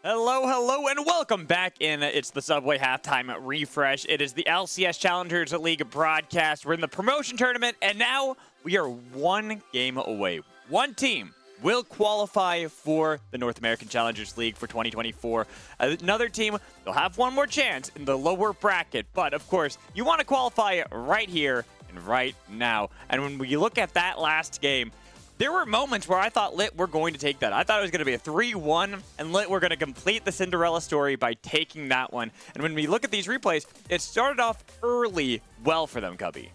Hello, hello, and welcome back in. It's the Subway Halftime Refresh. It is the LCS Challengers League broadcast. We're in the promotion tournament, and now we are one game away. One team will qualify for the North American Challengers League for 2024. Another team, they'll have one more chance in the lower bracket, but of course, you want to qualify right here and right now. And when we look at that last game, there were moments where I thought LiT were going to take that. I thought it was going to be a 3-1, and LiT were going to complete the Cinderella story by taking that one. And when we look at these replays, it started off early well for them, Cubby.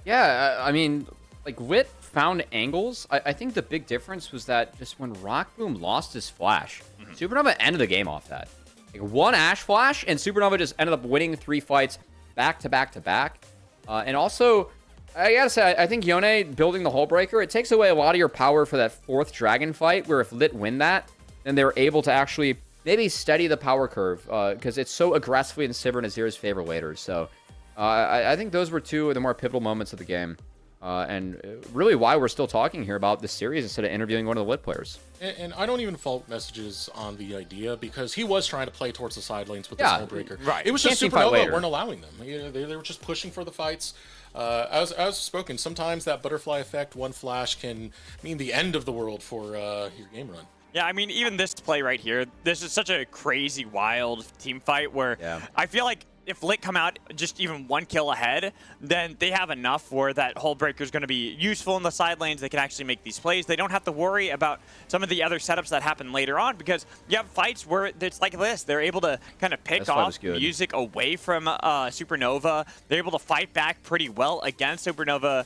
Yeah, I mean, like, LiT found angles. I think the big difference was that just when Rockboom lost his flash, Supernova ended the game off that. Like, one Ash flash, and Supernova just ended up winning 3 fights back to back to back. And also, I gotta say, I think Yone building the Hull Breaker, it takes away a lot of your power for that 4th Dragon fight, where if LiT win that, then they're able to actually maybe steady the power curve, because it's so aggressively in Sivir and Azir's favor later. So I think those were 2 of the more pivotal moments of the game. And really why we're still talking here about this series instead of interviewing one of the LiT players. And I don't even fault messages on the idea, because he was trying to play towards the side lanes with this Hull Breaker. Right. It was just Supernova weren't allowing them. They were just pushing for the fights. As spoken, sometimes that butterfly effect, one flash, can mean the end of the world for your game run. Yeah, I mean, even this play right here, this is such a crazy, wild team fight where I feel like if LiT come out just even 1 kill ahead, then they have enough where that Hull Breaker is going to be useful in the side lanes. They can actually make these plays. They don't have to worry about some of the other setups that happen later on, because you have fights where it's like this. They're able to kind of pick off music away from Supernova. They're able to fight back pretty well against Supernova.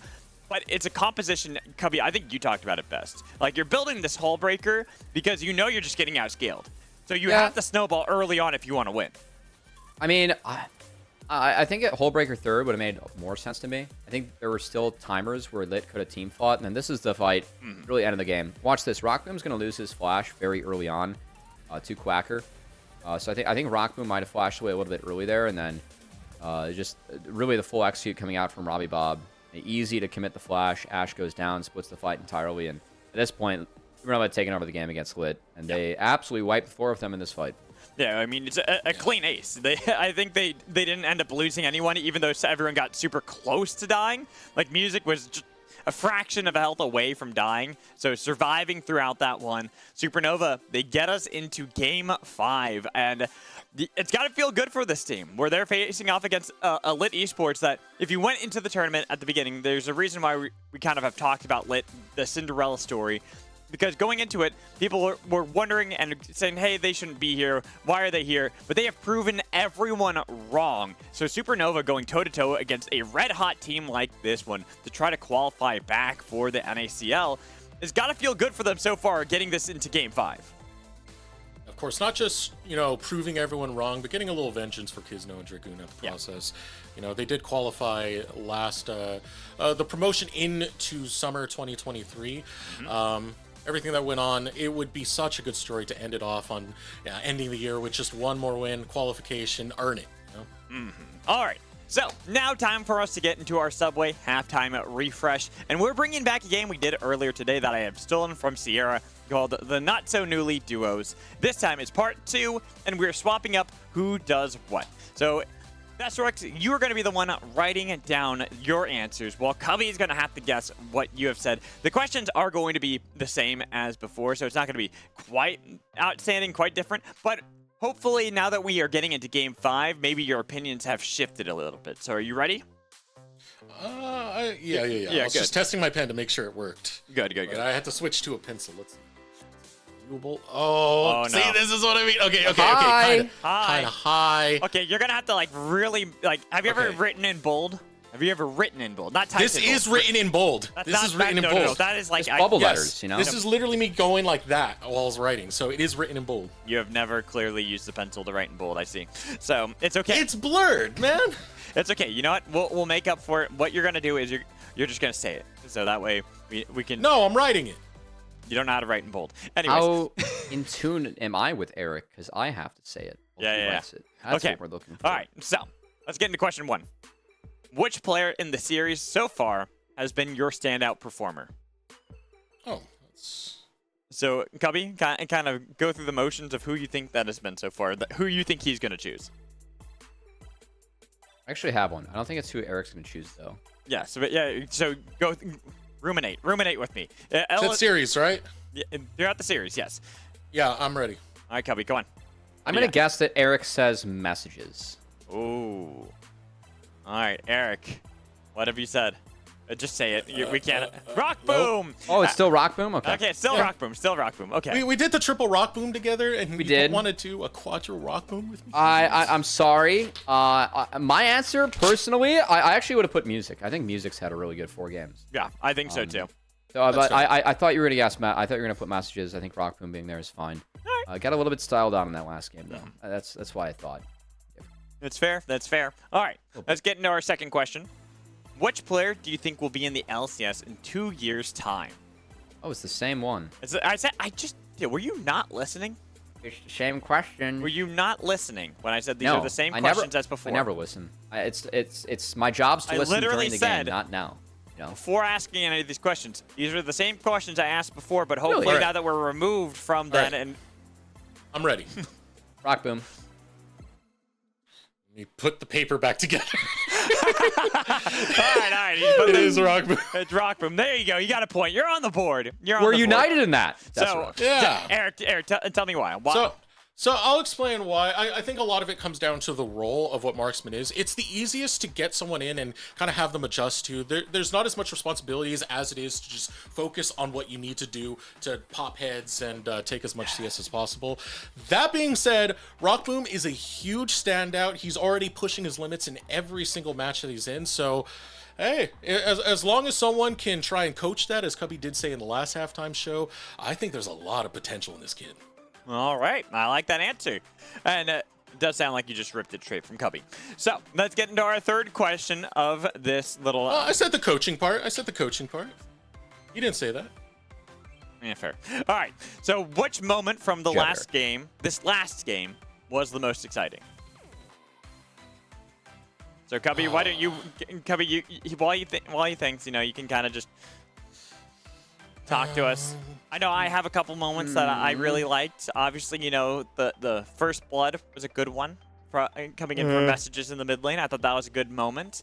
But it's a composition, Cubby, I think you talked about it best. Like, you're building this Hull Breaker because you know you're just getting outscaled. So you have to snowball early on if you want to win. I mean, I think a Hull Breaker 3rd would have made more sense to me. I think there were still timers where LiT could have team fought, and then this is the fight, really end of the game. Watch this. Rockboom's going to lose his flash very early on to Quacker. So I think Rockboom might have flashed away a little bit early there, and then just really the full execute coming out from Robbie Bob. Easy to commit the flash. Ash goes down, splits the fight entirely, and at this point, Supernova had taken over the game against LiT, and they absolutely wiped the floor with them in this fight. Yeah, I mean, it's a clean ace. I think they didn't end up losing anyone, even though everyone got super close to dying. Like, Music was just a fraction of health away from dying, so surviving throughout that one. Supernova, they get us into Game 5, and it's got to feel good for this team, where they're facing off against a LiT Esports that, if you went into the tournament at the beginning, there's a reason why we kind of have talked about LiT, the Cinderella story. Because going into it, people were wondering and saying, hey, they shouldn't be here. Why are they here? But they have proven everyone wrong. So Supernova going toe-to-toe against a red-hot team like this one to try to qualify back for the NACL has got to feel good for them so far, getting this into Game 5. Of course, not just, proving everyone wrong, but getting a little vengeance for Kizno and Dragoon at the process. They did qualify last, the promotion into summer 2023. Everything that went on, it would be such a good story to end it off on, ending the year with just one more win, qualification, earn it. All right, so now time for us to get into our Subway halftime refresh, and we're bringing back a game we did earlier today that I have stolen from Sierra called the Not So Newly Duos. This time it's part 2, and we're swapping up who does what. So Bestrox, you are going to be the one writing down your answers, while Cubby is going to have to guess what you have said. The questions are going to be the same as before, so it's not going to be quite outstanding, quite different, but hopefully now that we are getting into Game 5, maybe your opinions have shifted a little bit. So are you ready? Yeah. I was just testing my pen to make sure it worked. Good. I had to switch to a pencil. Let's see. Oh, see, no. This is what I mean. Okay. Hi. Kind of high. Okay, you're gonna have to really have you ever written in bold? Have you ever written in bold? Not typed This in bold. is written in bold. This is written in bold. No, that is like bubble letters, This is literally me going like that while I was writing, so it is written in bold. You have never clearly used the pencil to write in bold, I see. So it's okay. It's blurred, man. It's okay. You know what? We'll make up for it. What you're gonna do is you're just gonna say it, so that way we can. No, I'm writing it. You don't know how to write in bold. Anyways. How in tune am I with Eric? Because I have to say it. Yeah. That's what we're looking for. All right, so let's get into question 1. Which player in the series so far has been your standout performer? Oh, that's So, Cubby, kind of go through the motions of who you think that has been so far. Who you think he's going to choose. I actually have one. I don't think it's who Eric's going to choose, though. Yeah, so go ruminate with me. It's that series, right? Yeah, throughout the series, yes. Yeah, I'm ready. All right, Cubby, go on. I'm going to guess that Eric says messages. Ooh. All right, Eric, what have you said? Just say it. We can't. Rock Boom! Nope. Oh, it's still Rock Boom? Okay. Okay, it's still Rock Boom. Still Rock Boom. Okay. We did the triple Rock Boom together, and we did. wanted to a quadruple Rock Boom with me. I'm sorry. My answer, personally, I actually would have put music. I think music's had a really good 4 games. Yeah, I think so too. So, but I thought you were gonna guess Matt. I thought you were gonna put messages. I think Rock Boom being there is fine. Got a little bit styled out in that last game though. That's why I thought. That's fair. That's fair. All right, let's get into our second question. Which player do you think will be in the LCS in 2 years' time? Oh, it's the same one. Were you not listening? It's the same question. Were you not listening when I said these are the same questions as before? I never listen. It's my job's to listen during the game, not now. You know? Before asking any of these questions, these are the same questions I asked before, but hopefully Really? now that we're removed from that, Right. and I'm ready. Rock Boom. Let me put the paper back together. all right. It is Rock Boom. It's Rock Boom. There you go. You got a point. You're on the board. We're united in that. That's So, right. Yeah. Eric, tell me why. So I'll explain why. I think a lot of it comes down to the role of what marksman is. It's the easiest to get someone in and kind of have them adjust to. There's not as much responsibilities as it is to just focus on what you need to do to pop heads and take as much CS as possible. That being said, Rock Boom is a huge standout. He's already pushing his limits in every single match that he's in. So, hey, as long as someone can try and coach that, as Cubby did say in the last halftime show, I think there's a lot of potential in this kid. All right. I like that answer. And it does sound like you just ripped it straight from Cubby. So let's get into our third question of this little... I said the coaching part. You didn't say that. Yeah, fair. All right. So which moment from the last game, this last game, was the most exciting? So Cubby, why don't you... Cubby, while you think, you can kind of just... talk to us. I know I have a couple moments that I really liked. Obviously, the first blood was a good one for coming in from messages in the mid lane. I thought that was a good moment.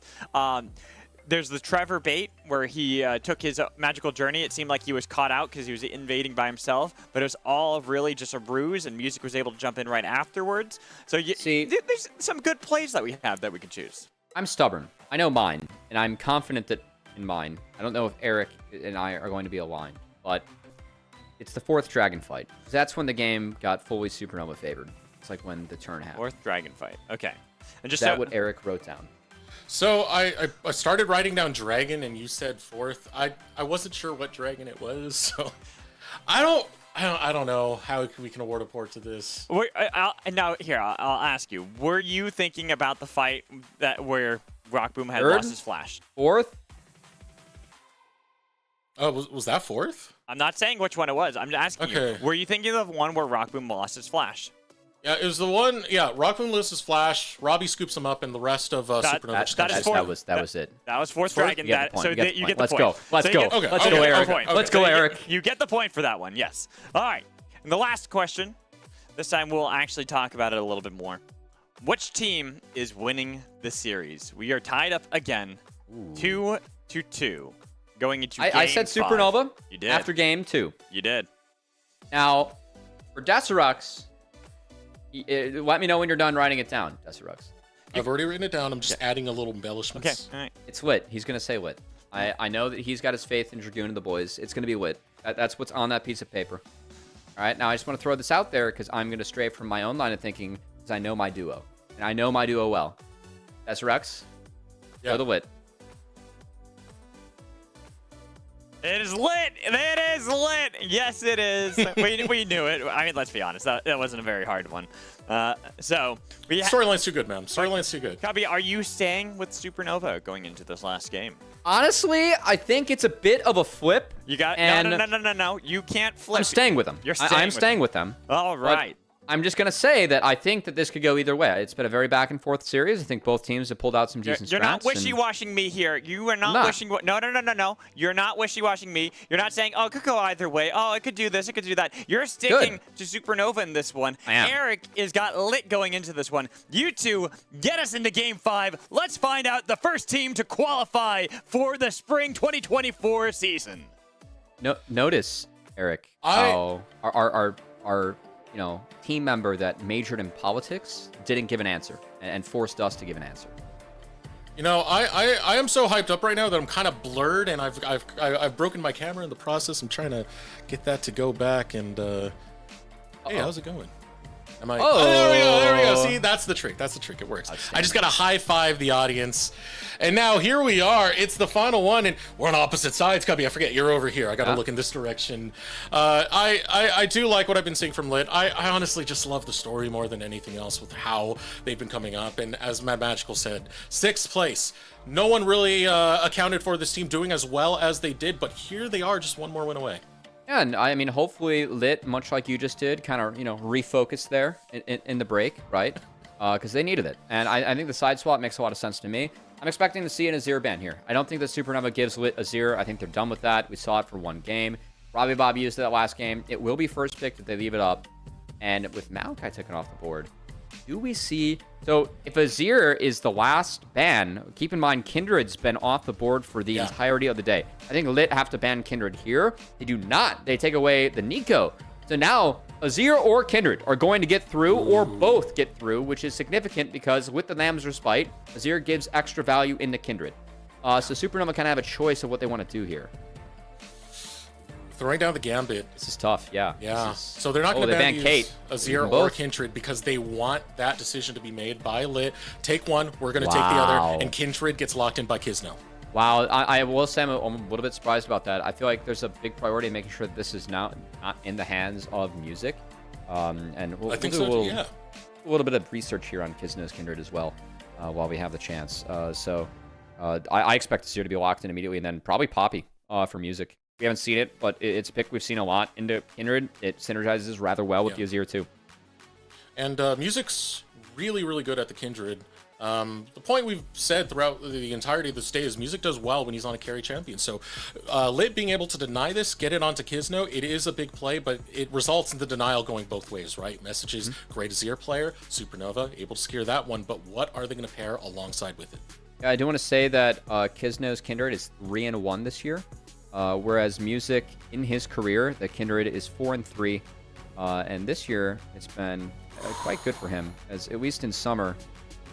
There's the Trevor bait where he took his magical journey. It seemed like he was caught out because he was invading by himself, but it was all really just a ruse, and Music was able to jump in right afterwards. So there's some good plays that we have that we can choose. I'm stubborn. I know mine, and I'm confident that in mine. I don't know if Eric and I are going to be aligned, but it's the 4th dragon fight. That's when the game got fully Supernova favored. It's like when the turn happened. 4th dragon fight. Okay. And just Is that what Eric wrote down? So I started writing down dragon, and you said 4th. I wasn't sure what dragon it was, so I don't know how we can award a port to this. I'll ask you. Were you thinking about the fight where Rock Boom had lost his flash? 4th? Oh, was that 4th? I'm not saying which one it was. I'm asking you. Were you thinking of one where Rock Boom lost his flash? Yeah, it was the one. Yeah, Rock Boom loses his flash. Robbie scoops him up, and the rest of Supernova. That was it. That was 4th dragon. You get the point. Let's go. Let's go, Eric. Let's go, Eric. You get the point for that one. Yes. All right. And the last question. This time we'll actually talk about it a little bit more. Which team is winning the series? We are tied up again, 2-2. Going into I said Supernova. You did. After game 2. You did. Now, for Desirux, let me know when you're done writing it down, Desirux. I've already written it down. I'm just adding a little embellishments. Okay. All right. It's LiT. He's going to say LiT. I know that he's got his faith in Dragoon and the boys. It's going to be LiT. That's what's on that piece of paper. All right. Now, I just want to throw this out there because I'm going to stray from my own line of thinking because I know my duo. And I know my duo well. Desirux, go the LiT. It is lit. It is lit. Yes, it is. we knew it. I mean, let's be honest. That wasn't a very hard one. Storyline's too good, man. Storyline's too good. Cubby, are you staying with Supernova going into this last game? Honestly, I think it's a bit of a flip. You got no. You can't flip. I'm staying with them. You're staying I'm staying with them. All right. I'm just going to say that I think that this could go either way. It's been a very back and forth series. I think both teams have pulled out some decent You're not strats, wishy-washing me here. You are not wishing. No. You're not wishy-washing me. You're not saying, oh, it could go either way. Oh, it could do this. It could do that. You're sticking to Supernova in this one. I am. Eric has got LiT going into this one. You two get us into Game 5. Let's find out the first team to qualify for the Spring 2024 season. No, notice, Eric, how our team member that majored in politics didn't give an answer and forced us to give an answer. I am so hyped up right now that I'm kind of blurred, and I've broken my camera in the process. I'm trying to get that to go back and hey, how's it going? Oh, there we go. See, that's the trick. It works. I just gotta high five the audience. And now here we are. It's the final one, and we're on opposite sides. Cubby, I forget you're over here. I gotta look in this direction. I do like what I've been seeing from LiT. I honestly just love the story more than anything else with how they've been coming up. And as Mad Magical said, 6th place. No one really accounted for this team doing as well as they did, but here they are, just one more win away. Yeah, and I mean, hopefully LiT, much like you just did, kind of, refocus there in the break, right? Because they needed it. And I think the side swap makes a lot of sense to me. I'm expecting to see an Azir ban here. I don't think that Supernova gives LiT Azir. I think they're done with that. We saw it for one game. Robbie Bob used it that last game. It will be first pick if they leave it up. And with Maokai taken off the board, do we see... So if Azir is the last ban, keep in mind Kindred's been off the board for the entirety of the day. I think LiT have to ban Kindred here. They do not. They take away the Nico. So now Azir or Kindred are going to get through, or both get through, which is significant because with the Lamb's Respite, Azir gives extra value into Kindred. So Supernova kind of have a choice of what they want to do here. Throwing down the Gambit. This is tough, yeah. Yeah. So they're not going to ban Azir or Kindred because they want that decision to be made by LiT. Take one, we're going to take the other, and Kindred gets locked in by Kisno. Wow, I will say I'm a little bit surprised about that. I feel like there's a big priority in making sure that this is now not in the hands of Music. And we'll do a little bit of research here on Kisno's Kindred as well while we have the chance. I expect Azir to be locked in immediately, and then probably Poppy for Music. We haven't seen it, but it's a pick we've seen a lot into Kindred. It synergizes rather well with the Azir too. And Music's really, really good at the Kindred. The point we've said throughout the entirety of this day is Music does well when he's on a carry champion. So LiT being able to deny this, get it onto Kisno, it is a big play, but it results in the denial going both ways, right? Messages, great Azir player, Supernova, able to secure that one, but what are they going to pair alongside with it? Yeah, I do want to say that Kisno's Kindred is 3-1 this year. Whereas Music, in his career, the Kindred is 4-3. And this year, it's been quite good for him, as at least in summer,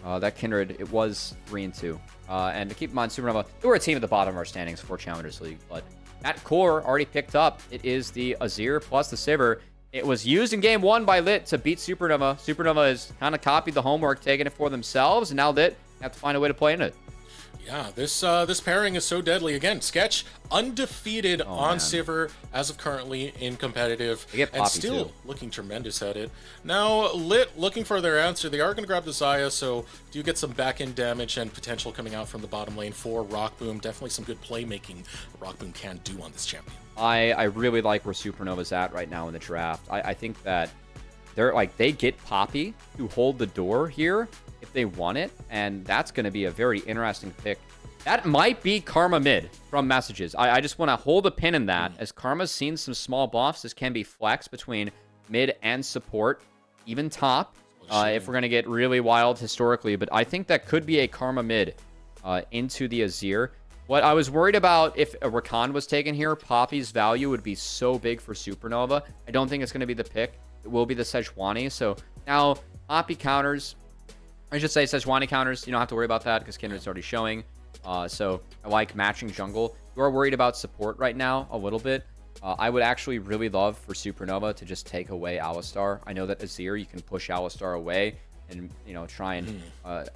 that Kindred, it was 3-2. And to keep in mind, Supernova, they were a team at the bottom of our standings for Challengers League, but that core already picked up. It is the Azir plus the Sivir. It was used in Game 1 by LiT to beat Supernova. Supernova has kind of copied the homework, taken it for themselves, and now LiT have to find a way to play in it. Yeah, this pairing is so deadly. Again, Sketch undefeated on Sivir as of currently in competitive, and still looking tremendous at it. Now, LiT looking for their answer. They are going to grab the Xayah, so do you get some back-end damage and potential coming out from the bottom lane for Rockboom. Definitely some good playmaking Rockboom can do on this champion. I really like where Supernova's at right now in the draft. I think that they get Poppy to hold the door here if they want it, and that's going to be a very interesting pick. That might be Karma mid from messages. I just want to hold a pin in that, as Karma's seen some small buffs. This can be flex between mid and support, even top, if we're going to get really wild historically. But I think that could be a Karma mid into the Azir. What I was worried about if a Rakan was taken here, Poppy's value would be so big for Supernova. I don't think it's going to be the pick. It will be the Sejuani. So now Poppy counters. I should say Sejuani counters. You don't have to worry about that because Kindred's already showing. So I like matching jungle. You are worried about support right now a little bit. I would actually really love for Supernova to just take away Alistar. I know that Azir, you can push Alistar away and try and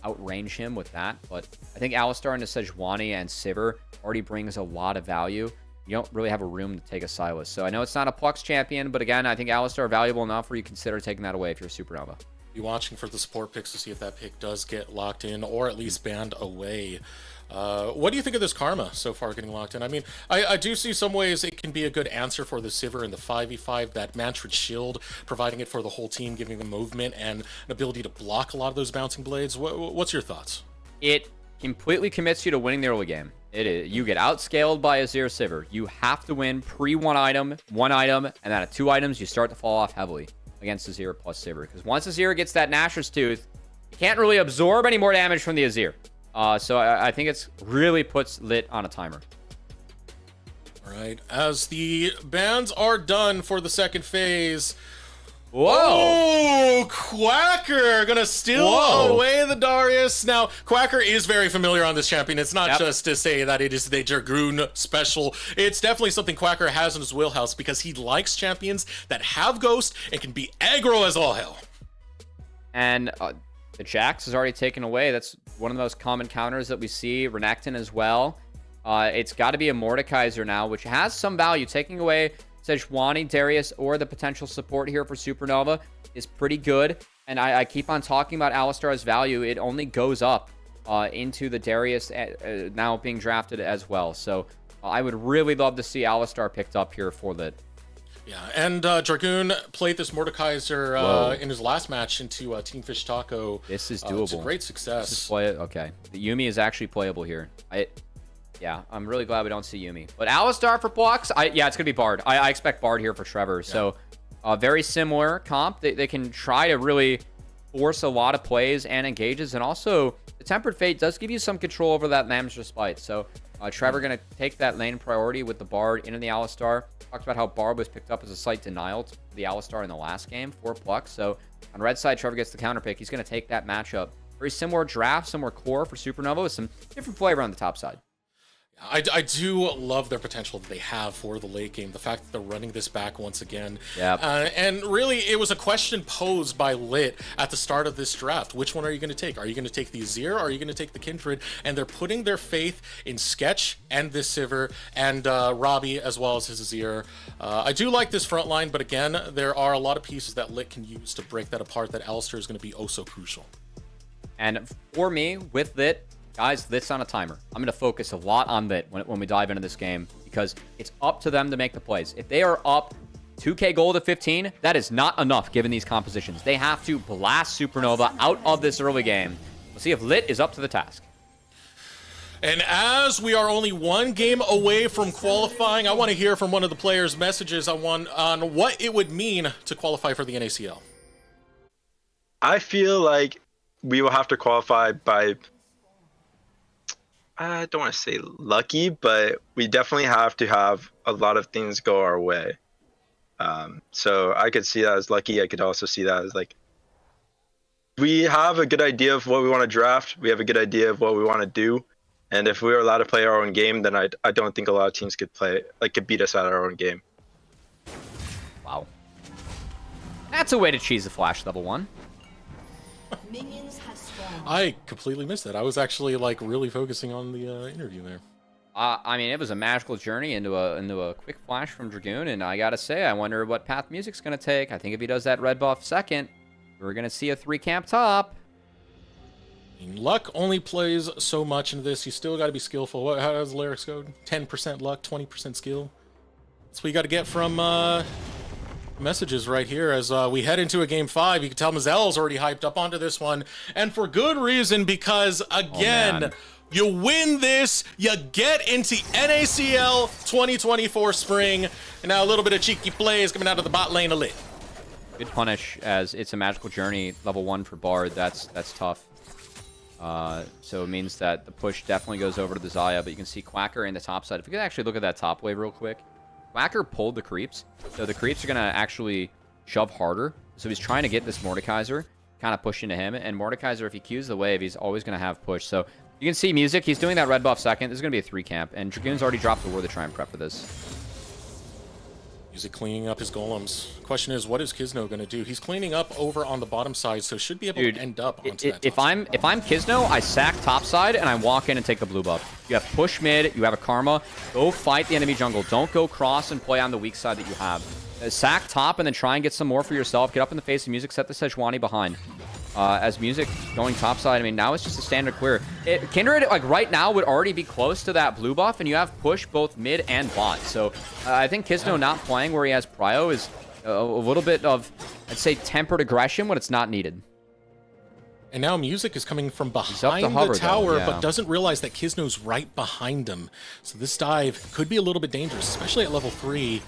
outrange him with that. But I think Alistar into Sejuani and Sivir already brings a lot of value. You don't really have a room to take a Sylas. So I know it's not a Plux champion, but again, I think Alistar valuable enough where you consider taking that away if you're Supernova. Be watching for the support picks to see if that pick does get locked in or at least banned away. What do you think of this Karma so far getting locked in? I mean, I do see some ways it can be a good answer for the Sivir in the 5v5, that Mantrid Shield, providing it for the whole team, giving them movement and an ability to block a lot of those bouncing blades. What's your thoughts? It completely commits you to winning the early game. You get outscaled by Azir Sivir. You have to win one item, and then at 2 items, you start to fall off heavily against Azir plus Sivir. Because once Azir gets that Nashor's Tooth, you can't really absorb any more damage from the Azir. So I think it's really puts LiT on a timer. All right, as the bans are done for the second phase. Whoa! Oh, Quacker gonna steal away the Darius. Now, Quacker is very familiar on this champion. It's not just to say that it is the Dragoon special. It's definitely something Quacker has in his wheelhouse because he likes champions that have Ghost and can be aggro as all hell. And the Jax is already taken away. That's one of the most common counters that we see. Renekton as well. It's got to be a Mordekaiser now, which has some value. Taking away Sejuani, Darius, or the potential support here for Supernova is pretty good. And I keep on talking about Alistar's value. It only goes up into the Darius now being drafted as well. So I would really love to see Alistar picked up here for LiT. Yeah, and Dragoon played this Mordekaiser in his last match into Team Fish Taco. This is doable. It's a great success. This is okay. The Yuumi is actually playable here. Yeah, I'm really glad we don't see Yuumi. But Alistar for blocks, yeah, it's going to be Bard. I expect Bard here for Trevor. Yeah. So very similar comp. They can try to really force a lot of plays and engages. And also, the Tempered Fate does give you some control over that Lamb's Respite. So Trevor going to take that lane priority with the Bard into the Alistar. Talked about how Bard was picked up as a slight denial to the Alistar in the last game for Pluck. So on red side, Trevor gets the counter pick. He's going to take that matchup. Very similar draft, similar core for Supernova with some different flavor on the top side. I do love their potential that they have for the late game. The fact that they're running this back once again. Yep. And really, it was a question posed by LiT at the start of this draft. Which one are you going to take? Are you going to take the Azir or are you going to take the Kindred? And they're putting their faith in Sketch and this Sivir and Robbie as well as his Azir. I do like this front line, but again, there are a lot of pieces that LiT can use to break that apart that Alistar is going to be oh so crucial. And for me, with LiT, guys, LiT's on a timer. I'm going to focus a lot on LiT when we dive into this game because it's up to them to make the plays. If they are up 2k gold to 15, that is not enough given these compositions. They have to blast Supernova out of this early game. We'll see if LiT is up to the task. And as we are only 1 game away from qualifying, I want to hear from one of the players' messages on what it would mean to qualify for the NACL. I feel like we will have to qualify by, I don't want to say lucky, but we definitely have to have a lot of things go our way. So I could see that as lucky. I could also see that as like, we have a good idea of what we want to draft. We have a good idea of what we want to do. And if we were allowed to play our own game, then I don't think a lot of teams could beat us at our own game. Wow. That's a way to cheese a flash level 1. I completely missed that. I was actually like really focusing on the interview there. I mean, it was a magical journey into a quick flash from Dragoon, and I gotta say, I wonder what path Music's gonna take. I think if he does that red buff second, we're gonna see a 3-camp top. I mean, luck only plays so much into this. You still got to be skillful. How does the lyrics go? 10% luck, 20% skill. That's what you got to get from messages right here as we head into a game 5. You can tell Mazel's already hyped up onto this one, and for good reason, because again, you win this, you get into NACL 2024 spring, and now a little bit of cheeky plays coming out of the bot lane of LiT. Good punish as it's a magical journey level 1 for Bard. That's tough. So it means that the push definitely goes over to the Xayah, but you can see Quacker in the top side. If we could actually look at that top wave real quick. Quacker pulled the creeps, so the creeps are going to actually shove harder. So he's trying to get this Mordekaiser, kind of push into him. And Mordekaiser, if he cues the wave, he's always going to have push. So you can see Music, he's doing that red buff second. This is going to be a 3-camp, and Dragoon's already dropped the ward to try and prep for this. Music cleaning up his golems. Question is, what is Kisno going to do? He's cleaning up over on the bottom side, so should be able to end up onto that top if I'm Kisno, I sack top side and I walk in and take the blue buff. You have push mid, you have a Karma. Go fight the enemy jungle. Don't go cross and play on the weak side that you have. Sack top and then try and get some more for yourself. Get up in the face of Music, set the Sejuani behind. as Music going topside. I mean, now it's just a standard clear. Kindred, like, right now would already be close to that blue buff, and you have push both mid and bot. So I think Kisno not playing where he has Prio is a little bit of, I'd say, tempered aggression when it's not needed. And now Music is coming from up to behind hover, the tower, though, yeah. but doesn't realize that Kisno's right behind him. So this dive could be a little bit dangerous, especially at level 3.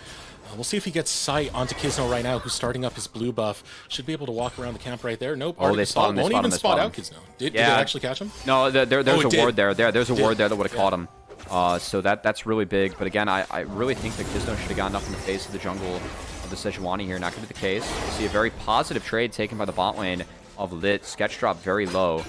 We'll see if he gets sight onto Kisno right now, who's starting up his blue buff. Should be able to walk around the camp right there. Nope, already spot. Won't even spot out Kisno. Did it actually catch him? No, there's a ward there. There's a ward there that would have caught him. So that's really big. But again, I really think that Kisno should have gotten up in the face of the jungle of the Sejuani here. Not going to be the case. We see a very positive trade taken by the bot lane of LiT. Sketch drop very low,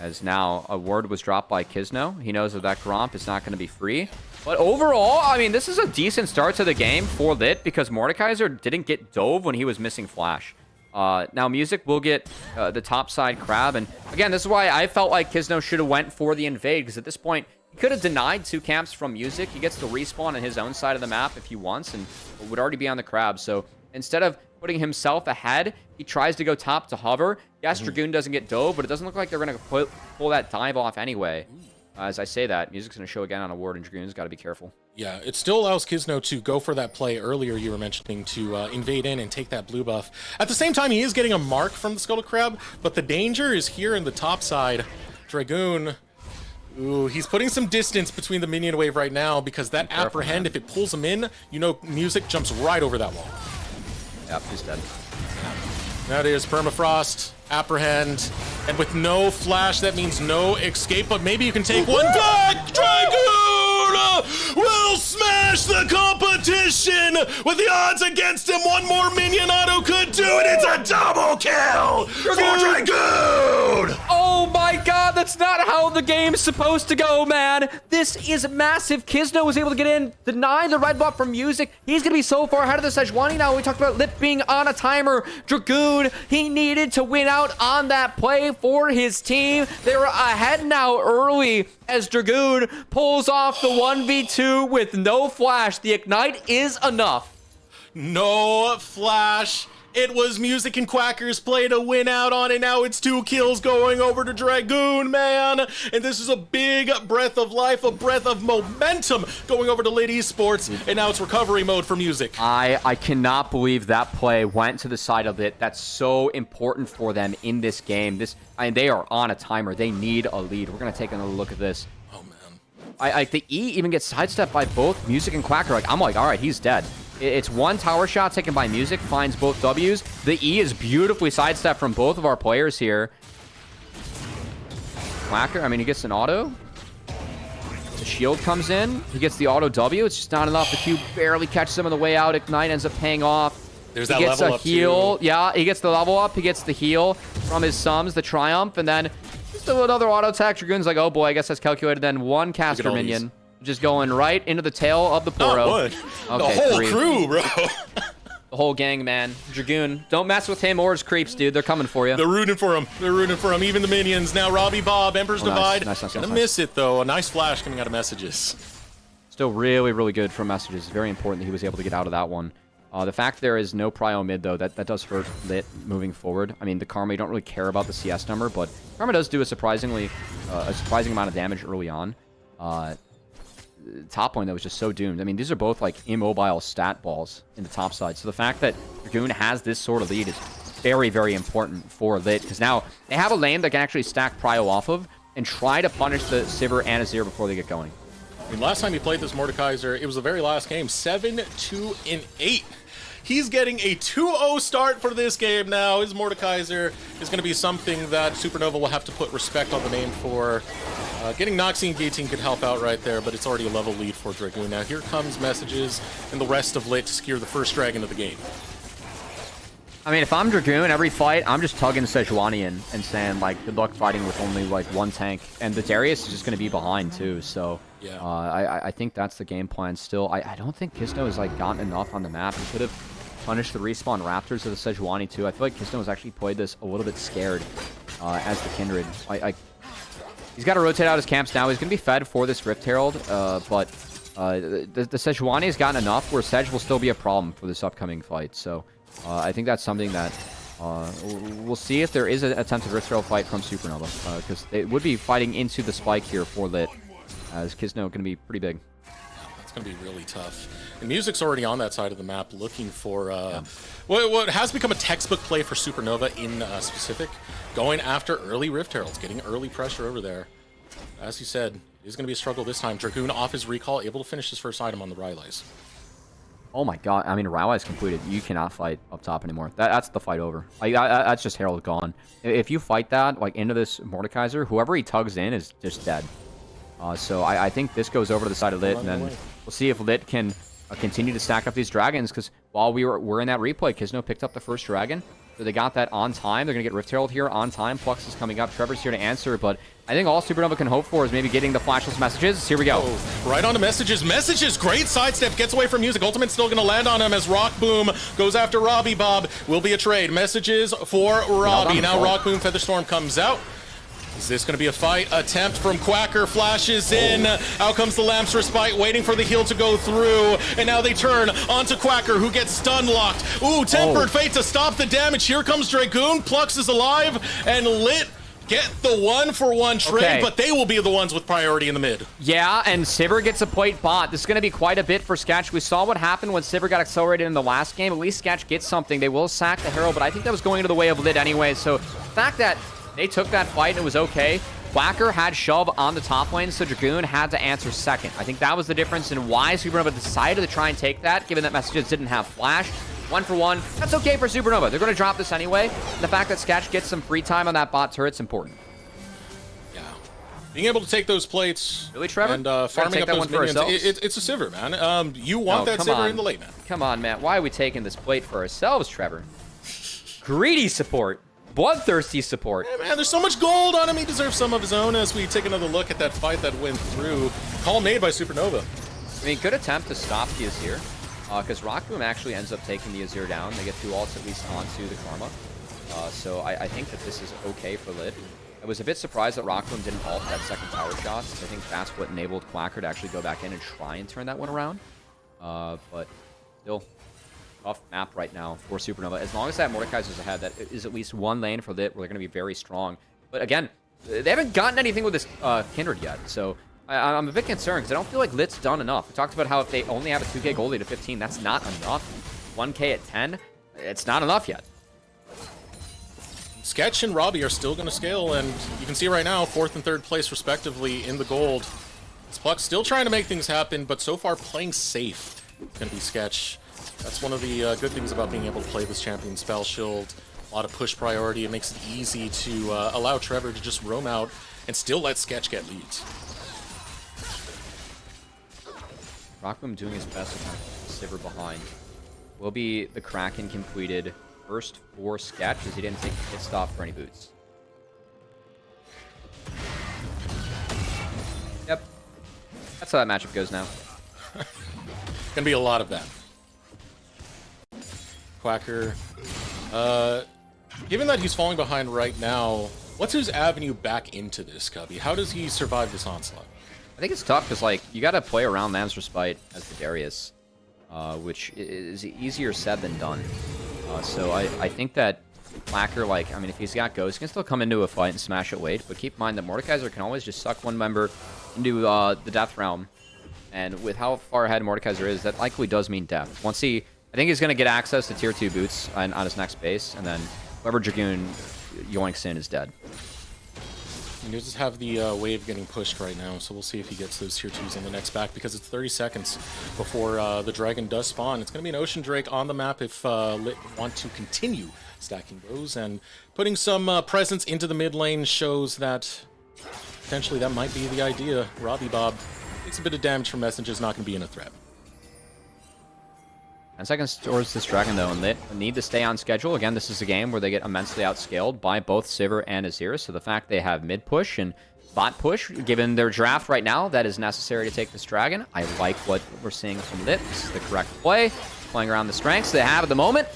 as now a ward was dropped by Kisno. He knows that that Gromp is not going to be free. But overall, I mean, this is a decent start to the game for LiT because Mordekaiser didn't get dove when he was missing Flash. Now Music will get the top side crab. And again, this is why I felt like Kisno should have went for the invade, because at this point, he could have denied 2 camps from Music. He gets to respawn on his own side of the map if he wants, and would already be on the crab. So instead of putting himself ahead, he tries to go top to hover. Yes, Dragoon doesn't get dove, but it doesn't look like they're going to pull that dive off anyway. As I say that, Music's going to show again on a ward, and Dragoon's got to be careful. Yeah, it still allows Kisno to go for that play earlier you were mentioning to invade in and take that blue buff. At the same time, he is getting a mark from the Scuttle Crab, but the danger is here in the top side. Dragoon, ooh, he's putting some distance between the minion wave right now, because that apprehend, if it pulls him in, you know Music jumps right over that wall. Yep, he's dead. That is permafrost, apprehend, and with no flash, that means no escape, but maybe you can take one back! Dragoon will smash the competition with the odds against him. One more minion auto could do it. It's a double kill for Dragoon! Oh my god, that's not how the game's supposed to go, man. This is massive. Kisno was able to get in, deny the red buff from Music. He's going to be so far ahead of the Sejuani now. We talked about LiT being on a timer. Dragoon, he needed to win out on that play for his team. They were ahead now early as Dragoon pulls off the 1v2 with no flash. The ignite is enough. No flash. It was Music and Quacker's play to win out on it. Now it's 2 kills going over to Dragoon, man. And this is a big breath of life, a breath of momentum going over to LiT Esports. And now it's recovery mode for Music. I cannot believe that play went to the side of LiT. That's so important for them in this game. They are on a timer. They need a lead. We're going to take another look at this. Oh, man. The E even gets sidestepped by both Music and Quacker. I'm like, all right, he's dead. It's one tower shot taken by Music, finds both W's. The E is beautifully sidestepped from both of our players here. Quacker, I mean, he gets an auto. The shield comes in. He gets the auto W. It's just not enough. The Q barely catches him on the way out. Ignite ends up paying off. There's He that gets level a up heal. too. Yeah, he gets the level up. He gets the heal from his Sums, the Triumph, and then just another auto attack. Dragoon's like, oh boy, I guess that's calculated. Then one caster minion. Just going right into the tail of the Poro. Not one. Okay, the whole 3. crew, bro. The whole gang, man. Dragoon, don't mess with him or his creeps, dude. They're coming for you. They're rooting for him. They're rooting for him. Even the minions. Now Robbie Bob, Emperor's Divide. Nice, Gonna miss it, though. A nice flash coming out of messages. Still really, really good from messages. Very important that he was able to get out of that one. The fact there is no prio mid, though, that does hurt LiT moving forward. I mean, the Karma, you don't really care about the CS number, but Karma does do a surprising amount of damage early on. Top lane that was just so doomed. I mean, these are both like immobile stat balls in the top side. So the fact that Dragoon has this sort of lead is very, very important for LiT, because now they have a lane that can actually stack prio off of and try to punish the Sivir and Azir before they get going. I mean, last time he played this Mordekaiser, it was the very last game, 7-2-8. He's getting a 2-0 start for this game now. His Mordekaiser is going to be something that Supernova will have to put respect on the name for. Getting Noxie and Gating could help out right there, but it's already a level lead for Dragoon. Now here comes messages and the rest of LiT to secure the first dragon of the game. I mean, if I'm Dragoon, every fight, I'm just tugging Sejuani in and saying, like, good luck fighting with only, like, one tank. And the Darius is just going to be behind, too. So, yeah. I think that's the game plan still. I don't think Kisno has, like, gotten enough on the map. He could have punished the respawn Raptors of the Sejuani, too. I feel like Kisno has actually played this a little bit scared as the Kindred. He's got to rotate out his camps now. He's going to be fed for this Rift Herald, but the Sejuani has gotten enough where Sej will still be a problem for this upcoming fight. So I think that's something that We'll see if there is an attempted Rift fight from Supernova, because they would be fighting into the spike here for LiT, as Kizno going to be pretty big. It's going to be really tough. And Music's already on that side of the map looking for what has become a textbook play for Supernova in specific, going after early Rift Heralds, getting early pressure over there. As you said, it's going to be a struggle this time. Dragoon off his recall, able to finish his first item on the Rylai's. Oh my god, I mean, Rylai's completed. You cannot fight up top anymore. That's the fight over. That's just Herald gone. If you fight that, like, into this Mordekaiser, whoever he tugs in is just dead. So I think this goes over to the side of LiT, and then we'll see if LiT can continue to stack up these dragons, because while we're in that replay, Kizno picked up the first dragon, so they got that on time. They're going to get Rift Herald here on time. Flux is coming up. Trevor's here to answer, but I think all Supernova can hope for is maybe getting the flashless messages. Here we go. Oh, right on to messages. Messages, great sidestep, gets away from Music. Ultimate's still going to land on him as Rock Boom goes after Robbie Bob. Will be a trade. Messages for Robbie. Now Rock Boom, Featherstorm comes out. Is this going to be a fight? Attempt from Quacker, flashes in. Out comes the Lamp's Respite, waiting for the heal to go through. And now they turn onto Quacker, who gets stun locked. Ooh, Tempered Fate to stop the damage. Here comes Dragoon. Plux is alive, and LiT get the 1-for-1 trade, but they will be the ones with priority in the mid. Yeah, and Sivir gets a plate bot. This is going to be quite a bit for Sketch. We saw what happened when Sivir got accelerated in the last game. At least Sketch gets something. They will sack the Herald, but I think that was going into the way of LiT anyway. So the fact that they took that fight and it was okay. Quacker had shove on the top lane, so Dragoon had to answer second. I think that was the difference in why Supernova decided to try and take that, given that Messages didn't have flash. 1-for-1, that's okay for Supernova. They're going to drop this anyway. And the fact that Sketch gets some free time on that bot turret's important. Yeah. Being able to take those plates really, Trevor? And farming up those minions, it's a Sivir, man. You want that Sivir in the late, man. Come on, man. Why are we taking this plate for ourselves, Trevor? Greedy support. Bloodthirsty support. Yeah, man, there's so much gold on him. He deserves some of his own as we take another look at that fight that went through. Call made by Supernova. I mean, good attempt to stop the Azir, because Rock Boom actually ends up taking the Azir down. They get 2 ults at least onto the Karma. So I think that this is okay for LiT. I was a bit surprised that Rock Boom didn't ult that second tower shot. I think that's what enabled Quacker to actually go back in and try and turn that one around. But still, tough map right now for Supernova. As long as that Mordekaiser's ahead, that is at least one lane for LiT where they're going to be very strong. But again, they haven't gotten anything with this Kindred yet, so I'm a bit concerned because I don't feel like LiT's done enough. We talked about how if they only have a 2k gold lead at 15, that's not enough. 1k at 10, it's not enough yet. Sketch and Robbie are still going to scale, and you can see right now, 4th and 3rd place respectively in the gold. Pluck still trying to make things happen, but so far playing safe. It's going to be Sketch. That's one of the good things about being able to play this champion. Spell Shield, a lot of push priority. It makes it easy to allow Trevor to just roam out and still let Sketch get leads. Rockboom doing his best to kind of Sivir behind. Will be the Kraken completed first for Sketch, as he didn't take a hit stop for any boots. Yep. That's how that matchup goes now. Gonna be a lot of that. Quacker. Given that he's falling behind right now, what's his avenue back into this, Cubby? How does he survive this onslaught? I think it's tough because, like, you got to play around Lamp's Respite as the Darius, which is easier said than done. So I think that Quacker, like, I mean, if he's got Ghost, he can still come into a fight and smash it late, but keep in mind that Mordekaiser can always just suck one member into the Death Realm, and with how far ahead Mordekaiser is, that likely does mean death. Once he, I think he's going to get access to tier 2 boots on his next base, and then whoever Dragoon yoinks in is dead. And you just have the wave getting pushed right now, so we'll see if he gets those tier 2s in the next back, because it's 30 seconds before the dragon does spawn. It's going to be an Ocean Drake on the map if LiT want to continue stacking those, and putting some presence into the mid lane shows that potentially that might be the idea. Robbie Bob takes a bit of damage from Messages, not going to be in a threat. 10 seconds towards this dragon, though, and LiT need to stay on schedule. Again, this is a game where they get immensely outscaled by both Sivir and Azir, so the fact they have mid push and bot push, given their draft right now, that is necessary to take this dragon. I like what we're seeing from LiT. This is the correct play, playing around the strengths they have at the moment,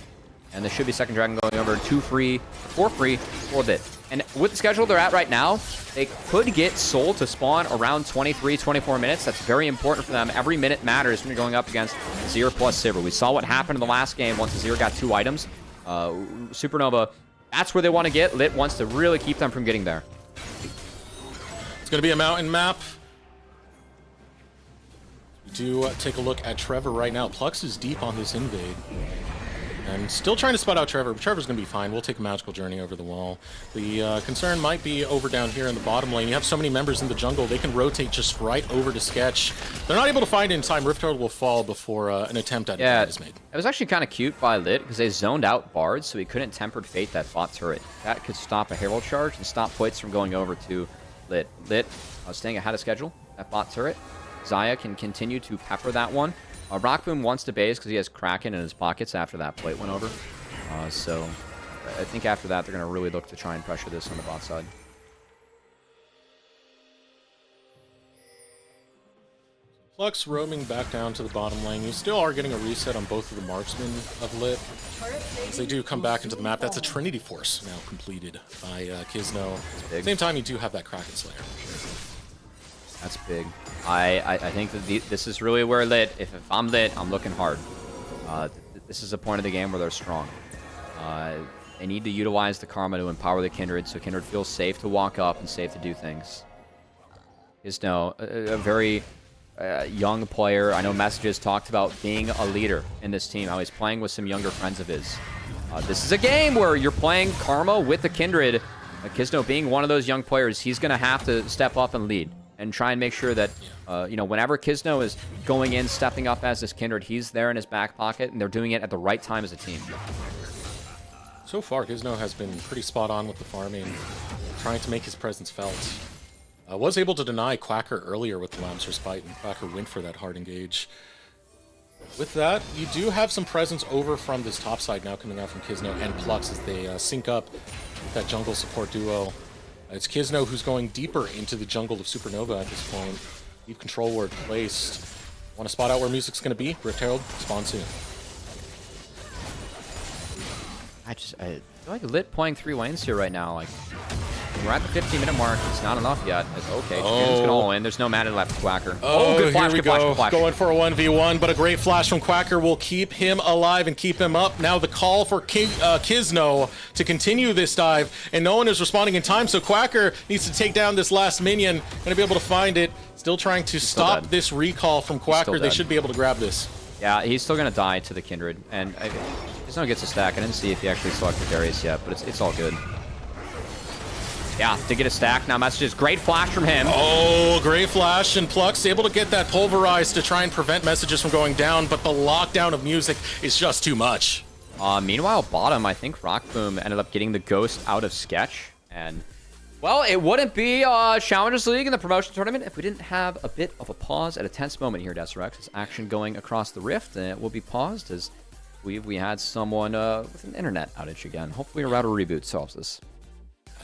and there should be second dragon going over 2 free, 4 free for LiT. And with the schedule they're at right now, they could get Soul to spawn around 23, 24 minutes. That's very important for them. Every minute matters when you're going up against Azir plus Sivir. We saw what happened in the last game once Azir got 2 items. Supernova, that's where they want to get. LiT wants to really keep them from getting there. It's going to be a mountain map. We do take a look at Trevor right now. Plux is deep on this invade. And still trying to spot out Trevor, but Trevor's going to be fine. We'll take a magical journey over the wall. The concern might be over down here in the bottom lane. You have so many members in the jungle, they can rotate just right over to Sketch. They're not able to find it in time. Rift Herald will fall before an attempt at it is made. It was actually kind of cute by LiT because they zoned out Bard, so he couldn't Tempered Fate that bot turret. That could stop a Herald charge and stop Poits from going over to LiT. LiT staying ahead of schedule, that bot turret. Xayah can continue to pepper that one. Rockboom wants to base because he has Kraken in his pockets after that plate went over. So I think after that, they're going to really look to try and pressure this on the bot side. Plux roaming back down to the bottom lane. You still are getting a reset on both of the marksmen of LiT. As they do come back into the map. That's a Trinity Force now completed by Kisno. At the same time, you do have that Kraken Slayer. That's big. I think that this is really where LiT, if I'm LiT, I'm looking hard. This is a point of the game where they're strong. They need to utilize the Karma to empower the Kindred so Kindred feels safe to walk up and safe to do things. Kisno, a very young player. I know Messages talked about being a leader in this team, how he's playing with some younger friends of his. This is a game where you're playing Karma with the Kindred. Kisno being one of those young players, he's going to have to step up and lead. And try and make sure that, whenever Kisno is going in, stepping up as this Kindred, he's there in his back pocket, and they're doing it at the right time as a team. So far, Kisno has been pretty spot on with the farming, trying to make his presence felt. Was able to deny Quacker earlier with the Lamb's Respite, and Quacker went for that hard engage. With that, you do have some presence over from this top side now coming out from Kisno and Plux as they sync up that jungle support duo. It's Kisno who's going deeper into the jungle of Supernova at this point. Deep control ward placed. Want to spot out where music's going to be? Rift Herald, spawn soon. I feel like LiT playing 3 lanes here right now. Like, we're at the 15-minute mark. It's not enough yet. It's okay. Dragoon's gonna all in. There's no mana left for Quacker. Good flash, good flash. Going for a 1v1, but a great flash from Quacker will keep him alive and keep him up. Now the call for Kisno to continue this dive, and no one is responding in time, so Quacker needs to take down this last minion. Gonna be able to find it. Still trying to stop this recall from Quacker. They should be able to grab this. Yeah, he's still gonna die to the Kindred, and Kisno gets a stack. I didn't see if he actually selected Darius yet, but it's all good. Yeah, to get a stack. Now Messages, great flash from him. Oh, great flash, and Plux able to get that pulverized to try and prevent Messages from going down, but the lockdown of music is just too much. Meanwhile, bottom, I think Rockboom ended up getting the Ghost out of Sketch, and well, it wouldn't be Challengers League in the promotion tournament if we didn't have a bit of a pause at a tense moment here, Deserex. There's action going across the rift, and it will be paused as we had someone with an internet outage again. Hopefully a router reboot solves this.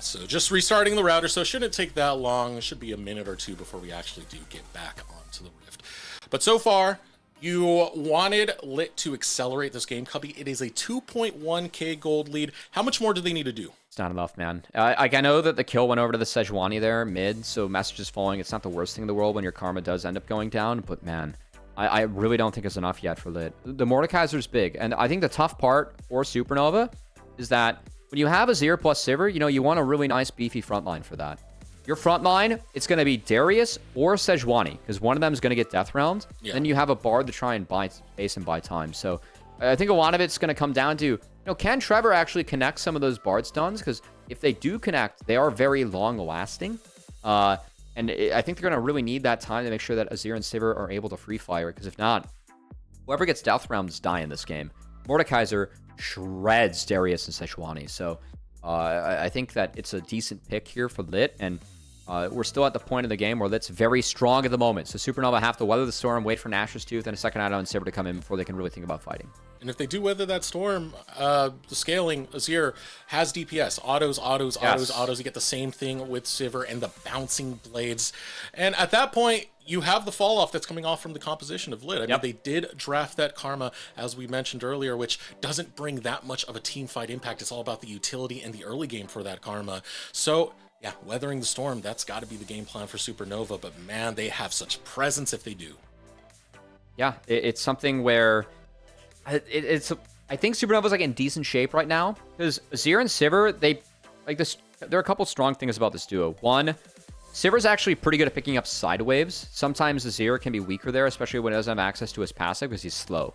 So just restarting the router, so it shouldn't take that long. It should be a minute or two before we actually do get back onto the rift. But so far, you wanted LiT to accelerate this game, Cubby. It is a 2.1k gold lead. How much more do they need to do? It's not enough, man. I know that the kill went over to the Sejuani there mid, so Messages falling. It's not the worst thing in the world when your Karma does end up going down, but man, I really don't think it's enough yet for LiT. The Mordekaiser's big, and I think the tough part for Supernova is that when you have Azir plus Sivir, you want a really nice beefy front line for that. Your front line, it's going to be Darius or Sejuani, because one of them is going to get Death Realmed. Yeah. Then you have a Bard to try and buy space and buy time. So I think a lot of it's going to come down to, can Trevor actually connect some of those Bard stuns? Because if they do connect, they are very long-lasting. And I think they're going to really need that time to make sure that Azir and Sivir are able to free fire, because if not, whoever gets Death Realmed is dying this game. Mordekaiser shreds Darius and Sejuani. So I think that it's a decent pick here for LiT, and we're still at the point of the game where LiT's very strong at the moment. So Supernova have to weather the storm, wait for Nash's Tooth and a second item on Sivir to come in before they can really think about fighting. And if they do weather that storm, the scaling, Azir has DPS. Autos. You get the same thing with Sivir and the bouncing blades. And at that point, you have the fall off that's coming off from the composition of LiT. I mean, they did draft that Karma, as we mentioned earlier, which doesn't bring that much of a team fight impact. It's all about the utility and the early game for that Karma. So yeah, weathering the storm, that's got to be the game plan for Supernova. But man, they have such presence if they do. Yeah, it's something where it's I think Supernova's like in decent shape right now because Azir and Sivir, they like this. There are a couple strong things about this duo. One, Sivir's actually pretty good at picking up side waves. Sometimes Azir can be weaker there, especially when he doesn't have access to his passive because he's slow.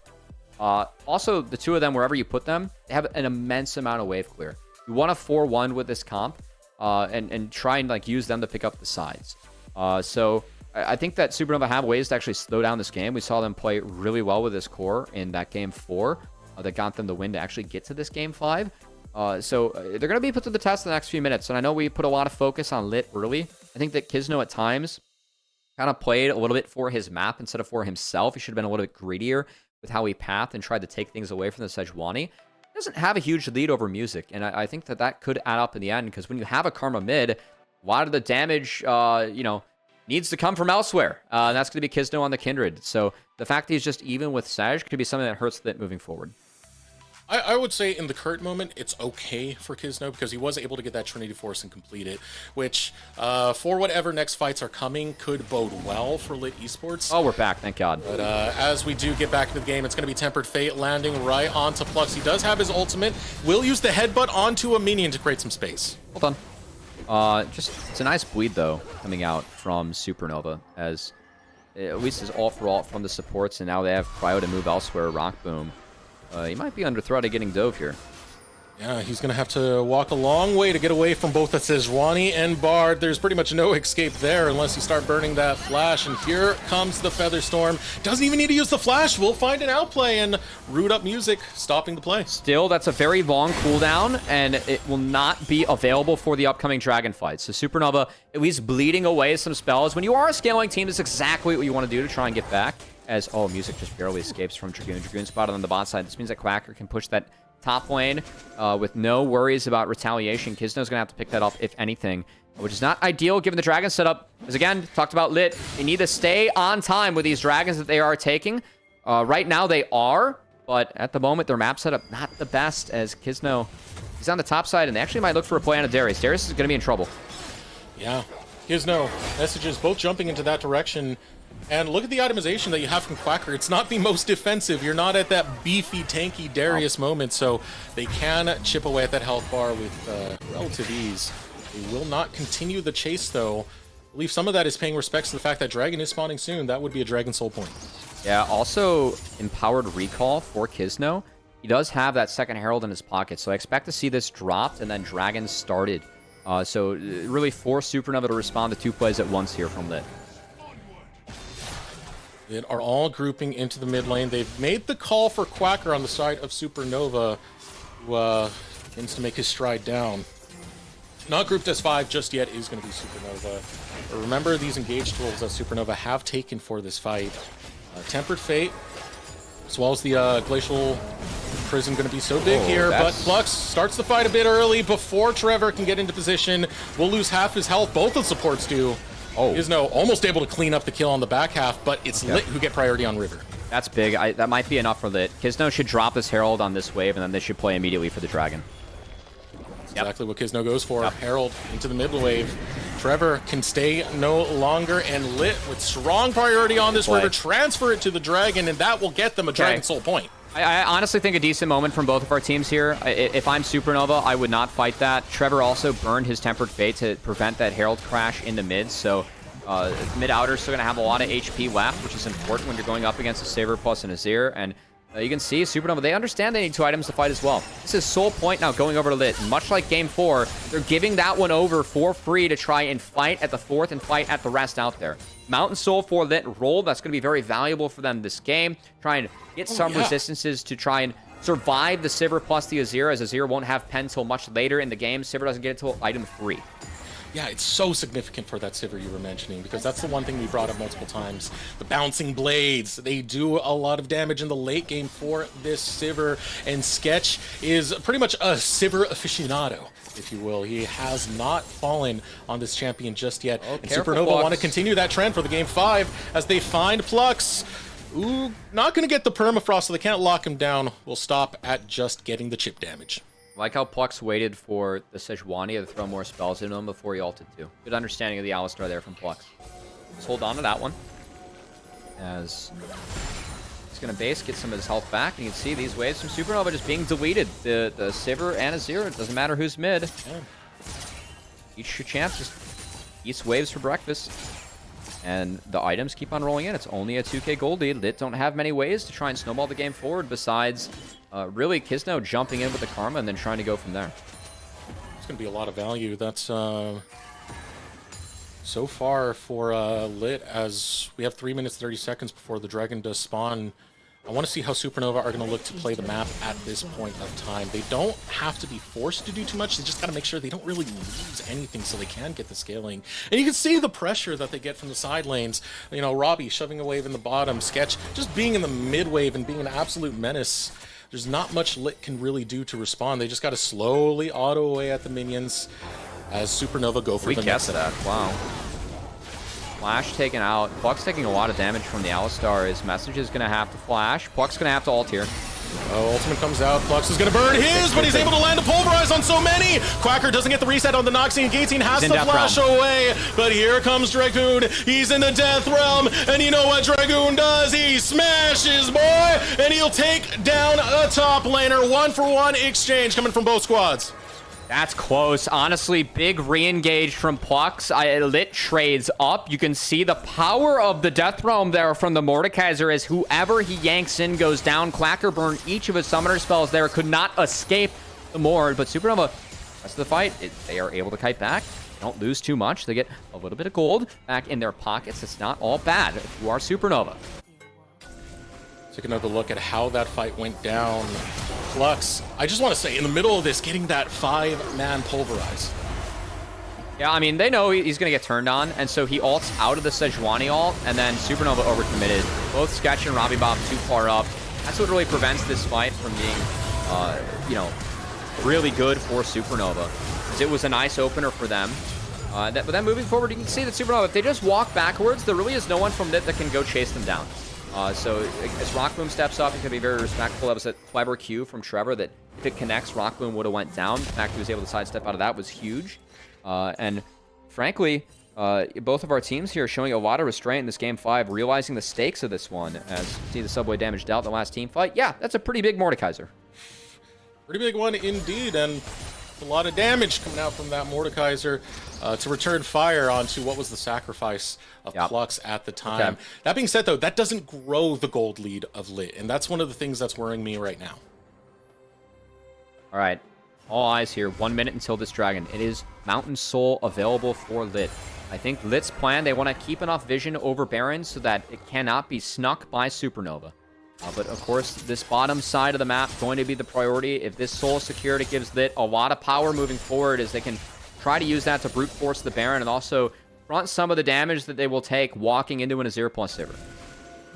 Also, the two of them, wherever you put them, they have an immense amount of wave clear. You want to 4-1 with this comp and try and like use them to pick up the sides. So I think that Supernova have ways to actually slow down this game. We saw them play really well with this core in that game 4 that got them the win to actually get to this game 5. So they're going to be put to the test in the next few minutes. And I know we put a lot of focus on LiT early. I think that Kizno at times kind of played a little bit for his map instead of for himself. He should have been a little bit greedier with how he pathed and tried to take things away from the Sejuani. He doesn't have a huge lead over Music, and I think that that could add up in the end, because when you have a Karma mid, a lot of the damage, needs to come from elsewhere. And that's going to be Kizno on the Kindred. So the fact that he's just even with Saj could be something that hurts LiT moving forward. I would say in the current moment, it's okay for Kizno because he was able to get that Trinity Force and complete it, which for whatever next fights are coming could bode well for LiT Esports. Oh, we're back, thank God. But as we do get back into the game, it's going to be Tempered Fate landing right onto Plux. He does have his ultimate. Will use the headbutt onto a minion to create some space. Hold on. It's a nice bleed, though, coming out from Supernova, as at least is all for all from the supports, and now they have Cryo to move elsewhere, Rock Boom. He might be under threat of getting dove here. Yeah, he's going to have to walk a long way to get away from both the Sejuani and Bard. There's pretty much no escape there unless you start burning that flash. And here comes the Featherstorm. Doesn't even need to use the flash. We'll find an outplay and root up Music, stopping the play. Still, that's a very long cooldown, and it will not be available for the upcoming Dragon fight. So Supernova at least bleeding away some spells. When you are a scaling team, that's exactly what you want to do to try and get back. As, Music just barely escapes from Dragoon. Dragoon spotted on the bot side. This means that Quacker can push that top lane with no worries about retaliation. Kizno's going to have to pick that up, if anything, which is not ideal given the Dragon setup. As again, talked about LiT, they need to stay on time with these Dragons that they are taking. Right now they are, but at the moment their map setup not the best, as Kizno, he's on the top side, and they actually might look for a play on a Darius. Darius is going to be in trouble. Yeah, Kizno, messages both jumping into that direction. And look at the itemization that you have from Quacker. It's not the most defensive. You're not at that beefy, tanky Darius moment, so they can chip away at that health bar with relative ease. They will not continue the chase, though. I believe some of that is paying respects to the fact that Dragon is spawning soon. That would be a Dragon Soul point. Yeah, also empowered recall for Kizno. He does have that second Herald in his pocket, so I expect to see this dropped and then Dragon started. So really force Supernova to respond to 2 plays at once here from LiT. That are all grouping into the mid lane. They've made the call for Quacker on the side of Supernova, who begins to make his stride down. Not grouped as 5 just yet is going to be Supernova. But remember these engage tools that Supernova have taken for this fight. Tempered Fate, as well as the Glacial Prison going to be so big here, but Plux starts the fight a bit early before Trevor can get into position. Will lose half his health, both of the supports do. Kizno almost able to clean up the kill on the back half, but it's LiT who get priority on River. That's big. That might be enough for LiT. Kizno should drop this Herald on this wave, and then they should play immediately for the Dragon. That's exactly what Kizno goes for. Herald into the mid wave. Trevor can stay no longer, and LiT with strong priority on this River, transfer it to the Dragon, and that will get them a Dragon Soul point. I honestly think a decent moment from both of our teams here. If I'm Supernova, I would not fight that. Trevor also burned his Tempered Fate to prevent that Herald crash in the mid, so mid-outer's still going to have a lot of HP left, which is important when you're going up against a Saber plus an Azir, and you can see Supernova, they understand they need 2 items to fight as well. This is Soul Point now going over to LiT, and much like Game 4, they're giving that one over for free to try and fight at the 4th and fight at the rest out there. Mountain Soul for LiT roll, that's going to be very valuable for them this game. Try and get some resistances to try and survive the Sivir plus the Azir, as Azir won't have pen till much later in the game. Sivir doesn't get it till item 3. Yeah, it's so significant for that Sivir you were mentioning, because that's the one thing we brought up multiple times. The bouncing blades, they do a lot of damage in the late game for this Sivir, and Sketch is pretty much a Sivir aficionado, if you will. He has not fallen on this champion just yet. And Supernova want to continue that trend for the game 5 as they find Plux. Ooh, not going to get the permafrost, so they can't lock him down. We'll stop at just getting the chip damage. I like how Plux waited for the Sejuani to throw more spells into him before he ulted too. Good understanding of the Alistar there from Plux. Let's hold on to that one. As He's going to base, get some of his health back, and you can see these waves from Supernova just being deleted. The Sivir and Azir, it doesn't matter who's mid. Yeah. Each champ just eats waves for breakfast. And the items keep on rolling in. It's only a 2k gold lead. LiT don't have many ways to try and snowball the game forward besides really Kizno jumping in with the Karma and then trying to go from there. It's going to be a lot of value. That's so far for LiT, as we have 3 minutes 30 seconds before the dragon does spawn. I want to see how Supernova are going to look to play the map at this point of time. They don't have to be forced to do too much. They just got to make sure they don't really lose anything so they can get the scaling. And you can see the pressure that they get from the side lanes. You know, Robbie shoving a wave in the bottom, Sketch just being in the mid wave and being an absolute menace. There's not much LiT can really do to respond. They just got to slowly auto away at the minions as Supernova go for the next. Wow. Flash taken out. Pluck's taking a lot of damage from the Alistar. His message is going to have to flash. Pluck's going to have to ult here. Oh, ultimate comes out. Flux is going to burn his, but he's able to land a pulverize on so many. Quacker doesn't get the reset on the Noxian. Gatine has to flash away, but here comes Dragoon. He's in the Death Realm, and you know what Dragoon does? He smashes, boy, and he'll take down a top laner. 1-for-1 exchange coming from both squads. That's close. Honestly, big re-engage from Plux. LiT trades up. You can see the power of the Death Realm there from the Mordekaiser as whoever he yanks in goes down. Quacker burned each of his summoner spells there. Could not escape the Mord, but Supernova, rest of the fight, they are able to kite back. They don't lose too much. They get a little bit of gold back in their pockets. It's not all bad if you are Supernova. Take another look at how that fight went down. Flux, I just want to say, in the middle of this, getting that 5-man pulverize. Yeah, I mean, they know he's going to get turned on, and so he ults out of the Sejuani ult, and then Supernova overcommitted. Both Sketch and Robbie Bob too far up. That's what really prevents this fight from being, you know, really good for Supernova. Because it was a nice opener for them. But then moving forward, you can see that Supernova, if they just walk backwards, there really is no one from LiT that can go chase them down. So as Rockboom steps up, he's going to be very respectful. That was a clever cue from Trevor that if it connects, Rockboom would have went down. The fact he was able to sidestep out of that was huge. And frankly, both of our teams here are showing a lot of restraint in this Game 5, realizing the stakes of this one. As you see the subway damage dealt in the last team fight. Yeah, that's a pretty big Mordekaiser. Pretty big one indeed, and a lot of damage coming out from that Mordekaiser to return fire onto what was the sacrifice of Plux at the time. Okay. That being said, though, that doesn't grow the gold lead of LiT, and that's one of the things that's worrying me right now. All right, all eyes here. 1 minute until this dragon. It is Mountain Soul available for LiT. I think LiT's plan, they want to keep enough vision over Baron so that it cannot be snuck by Supernova. But of course, this bottom side of the map going to be the priority. If this soul is secured, it gives LiT a lot of power moving forward as they can try to use that to brute force the Baron and also front some of the damage that they will take walking into an Azir plus Sivir.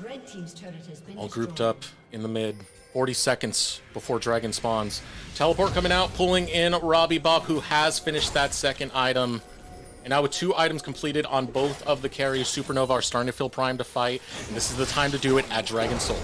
Red team's turret has been all grouped up in the mid. 40 seconds before Dragon spawns. Teleport coming out, pulling in Robbie Bob, who has finished that second item. And now with 2 items completed on both of the carriers, Supernova are starting to feel primed to fight. And this is the time to do it at Dragon Soul.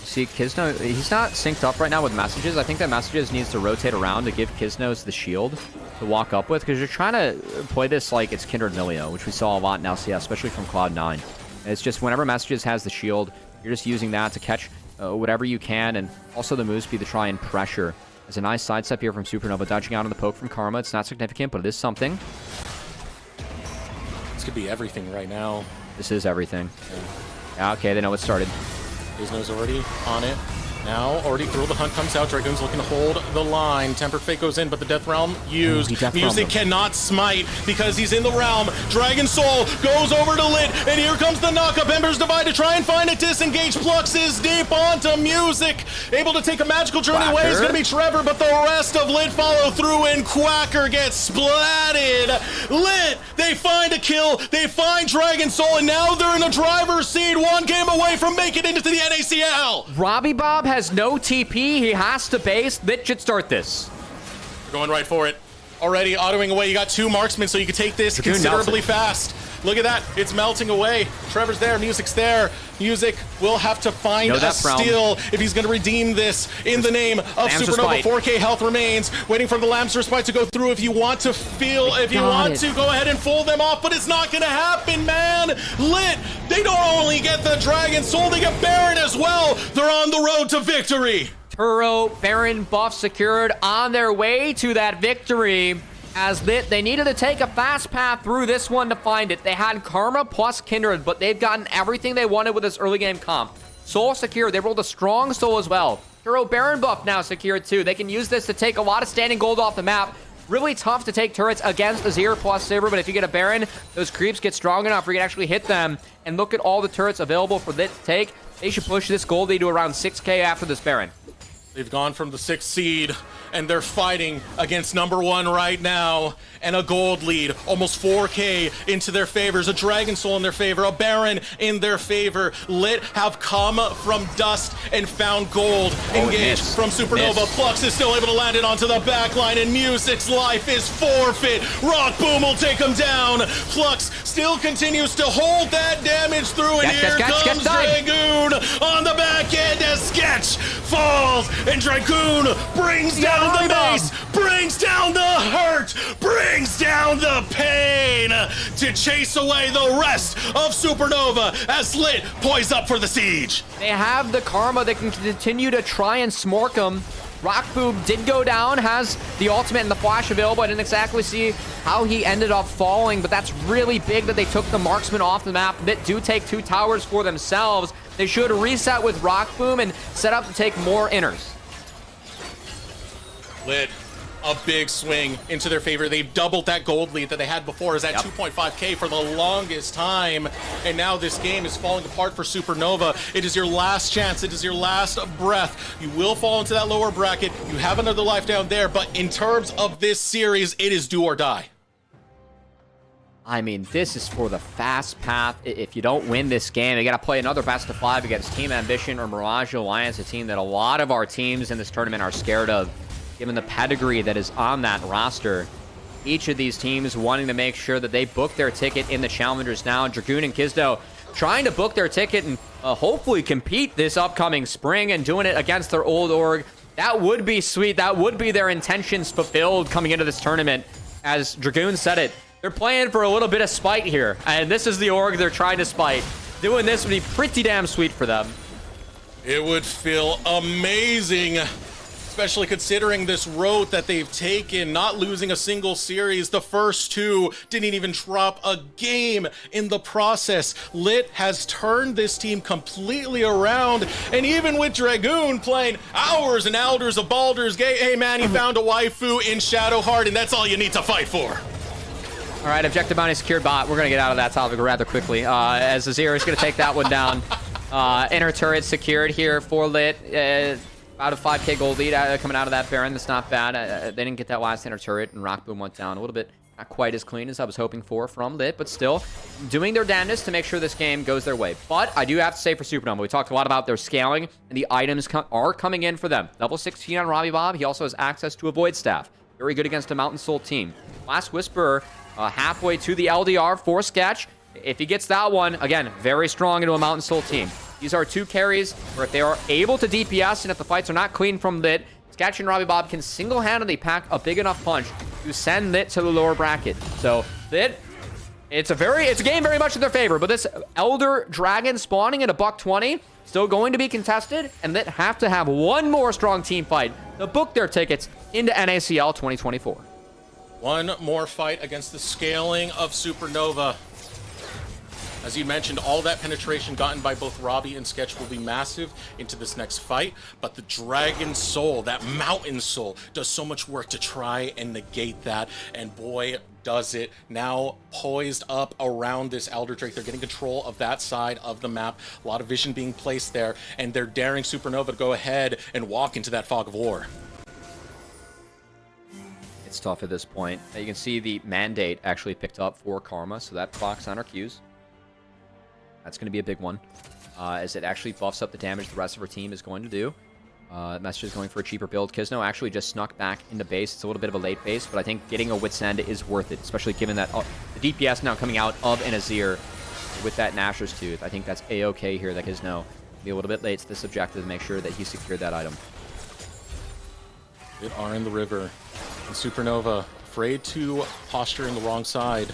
See, Kizno, he's not synced up right now with messages. I think that messages needs to rotate around to give Kiznos the shield to walk up with, because you're trying to play this like it's Kindred Milio, which we saw a lot in LCS, especially from Cloud9. And it's just whenever messages has the shield, you're just using that to catch whatever you can, and also the move speed to try and pressure. There's a nice sidestep here from Supernova, dodging out on the poke from Karma. It's not significant, but it is something. This could be everything right now. This is everything. Yeah, okay, they know it started. Kizno's already on it. Now, already through the hunt comes out. Dragoon's looking to hold the line. Tempered Fate goes in, but the Death Realm used. Music cannot smite because he's in the realm. Dragon Soul goes over to LiT, and here comes the knockup. Ember's Divide to try and find a disengage. Plux is deep onto Music. Able to take a magical journey away is going to be Trevor, but the rest of LiT follow through, and Quacker gets splatted. LiT, they find a kill. They find Dragon Soul, and now they're in the driver's seat. 1 game away from making it into the NACL. Robbie Bob has no TP. He has to base. LiT should start this. Going right for it. Already autoing away. You got 2 marksmen, so you can take this considerably fast. Look at that. It's melting away. Trevor's there. Music's there. Music will have to find a steal if he's going to redeem this in the name of Supernova. 4K health remains. Waiting for the Lamb's Respite to go through. If you want to go ahead and fool them off, but it's not going to happen, man. LiT, they don't only get the Dragon Soul, they get Baron as well. They're on the road to victory. Turo, Baron buff secured, on their way to that victory. As LiT, they needed to take a fast path through this one to find it. They had Karma plus Kindred, but they've gotten everything they wanted with this early game comp. Soul secured. They rolled a strong Soul as well. Turo Baron buff now secured too. They can use this to take a lot of standing gold off the map. Really tough to take turrets against Azir plus Saber, but if you get a Baron, those creeps get strong enough where you can actually hit them. And look at all the turrets available for LiT to take. They should push this gold lead to around 6K after this Baron. They've gone from the 6th seed, and they're fighting against #1 right now. And a gold lead, almost 4K into their favors, a Dragon Soul in their favor, a Baron in their favor. LiT have come from dust and found gold. Engaged from Supernova. Flux is still able to land it onto the backline, and Music's life is forfeit. Rock Boom will take him down. Flux still continues to hold that damage through, and here comes Dragoon on the back end as Sketch falls. And Dragoon brings down the base, brings down the hurt, brings down the pain to chase away the rest of Supernova as LiT poise up for the siege. They have the Karma. They can continue to try and smork them. Rock Boom did go down, has the ultimate and the flash available. I didn't exactly see how he ended up falling, but that's really big that they took the marksman off the map. LiT do take 2 towers for themselves. They should reset with Rock Boom and set up to take more inners. LiT, a big swing into their favor. They've doubled that gold lead that they had before. It was at 2.5K for the longest time. And now this game is falling apart for Supernova. It is your last chance. It is your last breath. You will fall into that lower bracket. You have another life down there. But in terms of this series, it is do or die. I mean, this is for the fast path. If you don't win this game, you got to play another best of 5 against Team Ambition or Mirage Alliance, a team that a lot of our teams in this tournament are scared of, given the pedigree that is on that roster. Each of these teams wanting to make sure that they book their ticket in the Challengers now. Dragoon and Kizdo trying to book their ticket and hopefully compete this upcoming spring, and doing it against their old org. That would be sweet. That would be their intentions fulfilled coming into this tournament. As Dragoon said it, they're playing for a little bit of spite here, and this is the org they're trying to spite. Doing this would be pretty damn sweet for them. It would feel amazing, especially considering this road that they've taken, not losing a single series. The first 2 didn't even drop a game in the process. LiT has turned this team completely around, and even with Dragoon playing hours and hours of Baldur's Gate, hey man, he found a waifu in Shadowheart, and that's all you need to fight for. All right, objective bounty secured bot. We're going to get out of that topic rather quickly, as Azir is going to take that one down. Inner turret secured here for LiT. Out of 5K gold lead coming out of that Baron. That's not bad. They didn't get that last inner turret, and Rock Boom went down a little bit. Not quite as clean as I was hoping for from LiT, but still doing their damnedest to make sure this game goes their way. But I do have to say for Supernova, we talked a lot about their scaling, and the items are coming in for them. Level 16 on Robbie Bob. He also has access to a Void Staff. Very good against a Mountain Soul team. Last Whisperer halfway to the LDR for Sketch. If he gets that one, again, very strong into a Mountain Soul team. These are 2 carries where if they are able to DPS and if the fights are not clean from LiT, Sketch and Robbie Bob can single-handedly pack a big enough punch to send LiT to the lower bracket. So LiT, it's a game very much in their favor, but this Elder Dragon spawning at $120, still going to be contested, and LiT have to have one more strong team fight to book their tickets into NACL 2024. One more fight against the scaling of Supernova. As you mentioned, all that penetration gotten by both Robbie and Sketch will be massive into this next fight, but the Dragon Soul, that Mountain Soul, does so much work to try and negate that, and boy, does it. Now poised up around this Elder Drake. They're getting control of that side of the map. A lot of vision being placed there, and they're daring Supernova to go ahead and walk into that fog of war. It's tough at this point. You can see the mandate actually picked up for Karma, so that clocks on our queues. That's going to be a big one, as it actually buffs up the damage the rest of our team is going to do. Message is going for a cheaper build. Kizno actually just snuck back into base. It's a little bit of a late base, but I think getting a Wit's End is worth it, especially given that the DPS now coming out of an Azir with that Nashor's Tooth. I think that's A-okay here that Kizno be a little bit late to this objective to make sure that he secured that item. It are in the river. And Supernova, afraid to posture in the wrong side.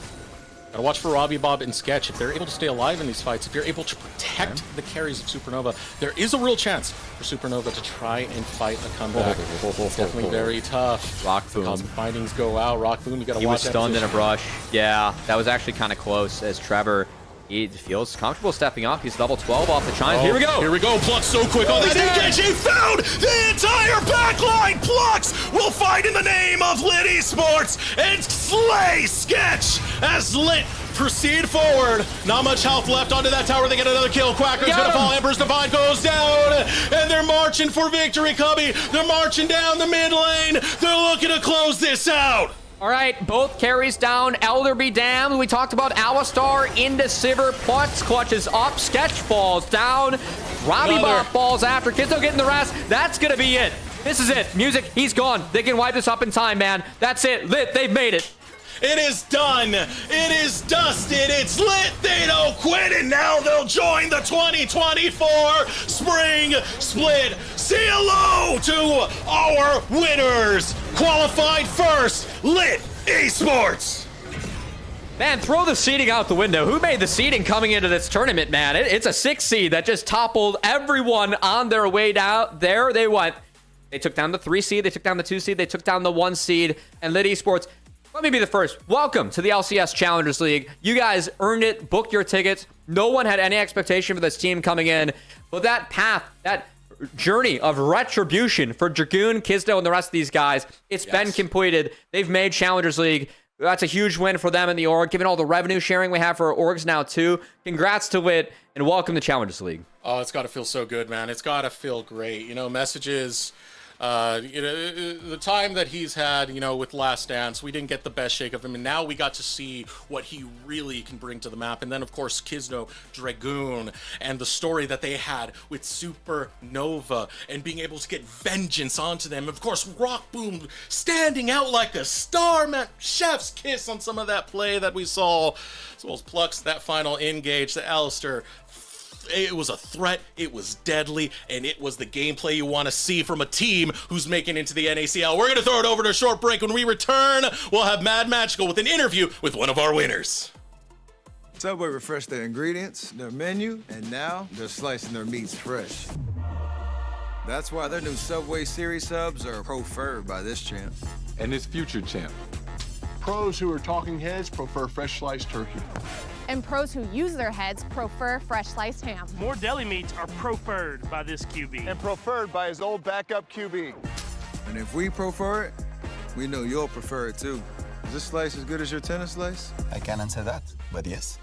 Gotta watch for Robbie Bob and Sketch. If they're able to stay alive in these fights, if you're able to protect the carries of Supernova, there is a real chance for Supernova to try and fight a comeback. It's definitely very tough. Rock Boom. Cosmic Findings go out. Rock Boom, you gotta He watch was that stunned in a position. brush. Yeah, that was actually kind of close as Trevor, he feels comfortable stepping up. He's level 12 off the Chimes. Here we go. Here we go. Plux so quick on that engage. He found the entire backline. Plux will fight in the name of LiT Esports and slay Sketch as LiT proceed forward. Not much health left onto that tower. They get another kill. Quacker's gonna fall. Emperor's Divine goes down. And they're marching for victory, Cubby. They're marching down the mid lane. They're looking to close this out. All right, both carries down. Elder be damned. We talked about Alistar into Sivir. Plux clutches up. Sketch falls down. Robbie Bob falls after. Kizno getting the rest. That's going to be it. This is it. Music, he's gone. They can wipe this up in time, man. That's it. LiT, they've made it. It is done. It is dusted. It's LiT. They don't quit, and now they'll join the 2024 Spring Split. Say hello to our winners. Qualified first, LiT Esports. Man, throw the seeding out the window. Who made the seeding coming into this tournament, man? It's a 6 seed that just toppled everyone on their way down. There they went. They took down the 3 seed. They took down the 2 seed. They took down the 1 seed. And LiT Esports, let me be the first. Welcome to the LCS Challengers League. You guys earned it. Booked your tickets. No one had any expectation for this team coming in. But that path, that journey of retribution for Dragoon, Kizno, and the rest of these guys, it's been completed. They've made Challengers League. That's a huge win for them in the org, given all the revenue sharing we have for our orgs now, too. Congrats to LiT, and welcome to Challengers League. Oh, it's got to feel so good, man. It's got to feel great. You know, messages, the time that he's had, with Last Dance, we didn't get the best shake of him, and now we got to see what he really can bring to the map. And then, of course, Kizno, Dragoon, and the story that they had with Supernova, and being able to get vengeance onto them. Of course, Rock Boom standing out like a star, man. Chef's kiss on some of that play that we saw. As well as Plux, that final engage, the Alistair. It was a threat, it was deadly, and it was the gameplay you want to see from a team who's making into the NACL. We're going to throw it over to a short break. When we return, we'll have Mad Magical with an interview with one of our winners. Subway refreshed their ingredients, their menu, and now they're slicing their meats fresh. That's why their new Subway Series subs are preferred by this champ. And his future champ. Pros who are talking heads prefer fresh sliced turkey. And pros who use their heads prefer fresh sliced ham. More deli meats are preferred by this QB. And preferred by his old backup QB. And if we prefer it, we know you'll prefer it too. Is this slice as good as your tennis slice? I can't answer that, but yes.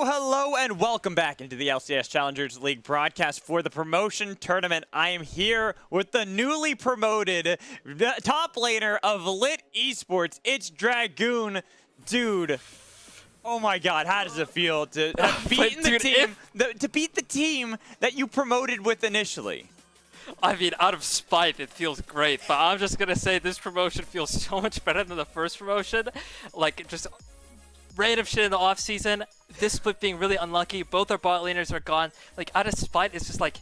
Hello, and welcome back into the LCS Challengers League broadcast for the promotion tournament. I am here with the newly promoted top laner of LiT Esports. It's Dragoon. Dude, oh my god, how does it feel to have beaten the team, to beat the team that you promoted with initially? I mean, out of spite, it feels great, but I'm just going to say this promotion feels so much better than the first promotion. Like, just random shit in the offseason, this split being really unlucky, both our bot laners are gone. Like, out of spite, it's just like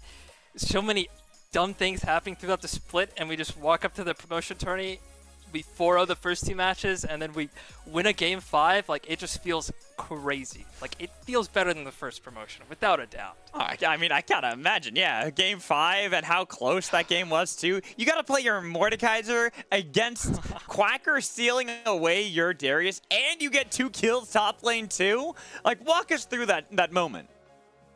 so many dumb things happening throughout the split, and we just walk up to the promotion tourney, we 4-0 the first 2 matches, and then we win a game 5. Like, it just feels crazy. Like, it feels better than the first promotion, without a doubt. I mean, I gotta imagine, yeah, game 5 and how close that game was too. You gotta play your Mordekaiser against Quacker stealing away your Darius, and you get 2 kills top lane too. Like, walk us through that moment.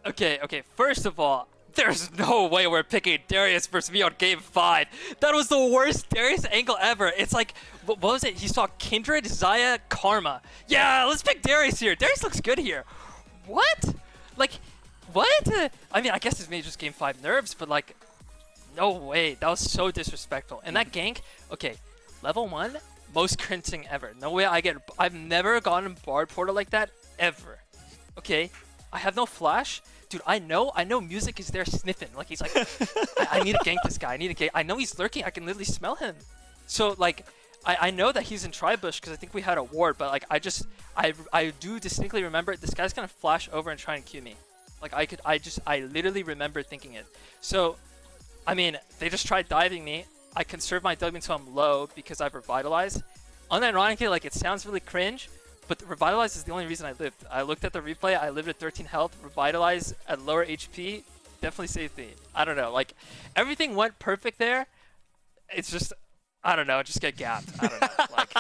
Okay, first of all, There's no way we're picking Darius versus me on game 5. That was the worst Darius angle ever. It's like, what was it? He saw Kindred, Zaya, Karma. Yeah, let's pick Darius here. Darius looks good here. What? Like, what? I mean, I guess it's maybe just game 5 nerves, but like, no way. That was so disrespectful. And that gank, okay, level 1, most cringing ever. No way I've never gotten Bard Portal like that, ever. Okay, I have no flash. Dude, I know Music is there sniffing. Like, he's like, I need to gank this guy. I know he's lurking. I can literally smell him. So, like, I know that he's in Tribush because I think we had a ward, but, like, I do distinctly remember this guy's going to flash over and try and Q me. Like, I literally remember thinking it. So, I mean, they just tried diving me. I conserved my W until I'm low because I've revitalized. Unironically, like, it sounds really cringe, but Revitalize is the only reason I lived. I looked at the replay, I lived at 13 health. Revitalize at lower HP definitely saved me. I don't know, like, everything went perfect there. It's just, I don't know, just get gapped. I don't know, like,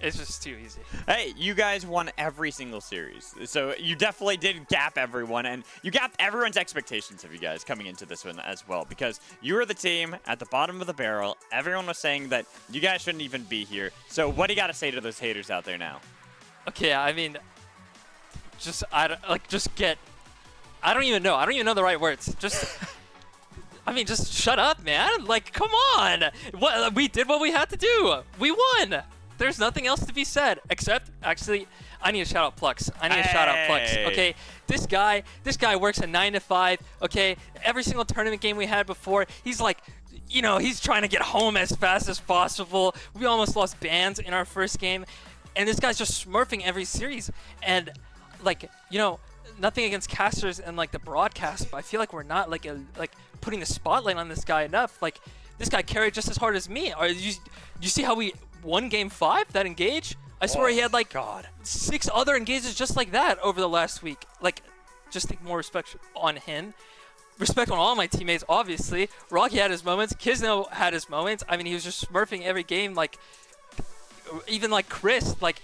it's just too easy. Hey, you guys won every single series. So you definitely did gap everyone, and you gapped everyone's expectations of you guys coming into this one as well, because you were the team at the bottom of the barrel. Everyone was saying that you guys shouldn't even be here. So what do you got to say to those haters out there now? Okay, I mean, I don't even know the right words. Just shut up, man. Like, come on. We did what we had to do. We won. There's nothing else to be said, except, actually, I need to shout out Plux. Okay, this guy works a 9 to 5. Okay, every single tournament game we had before, he's like, you know, he's trying to get home as fast as possible. We almost lost bans in our first game. And this guy's just smurfing every series. And, like, you know, nothing against casters and, like, the broadcast, but I feel like we're not, like, putting the spotlight on this guy enough. Like, this guy carried just as hard as me. You see how we won game 5, that engage? I swear he had, like, 6 other engages just like that over the last week. Like, just think more respect on him. Respect on all my teammates, obviously. Rocky had his moments. Kizno had his moments. I mean, he was just smurfing every game, like, even like Chris, like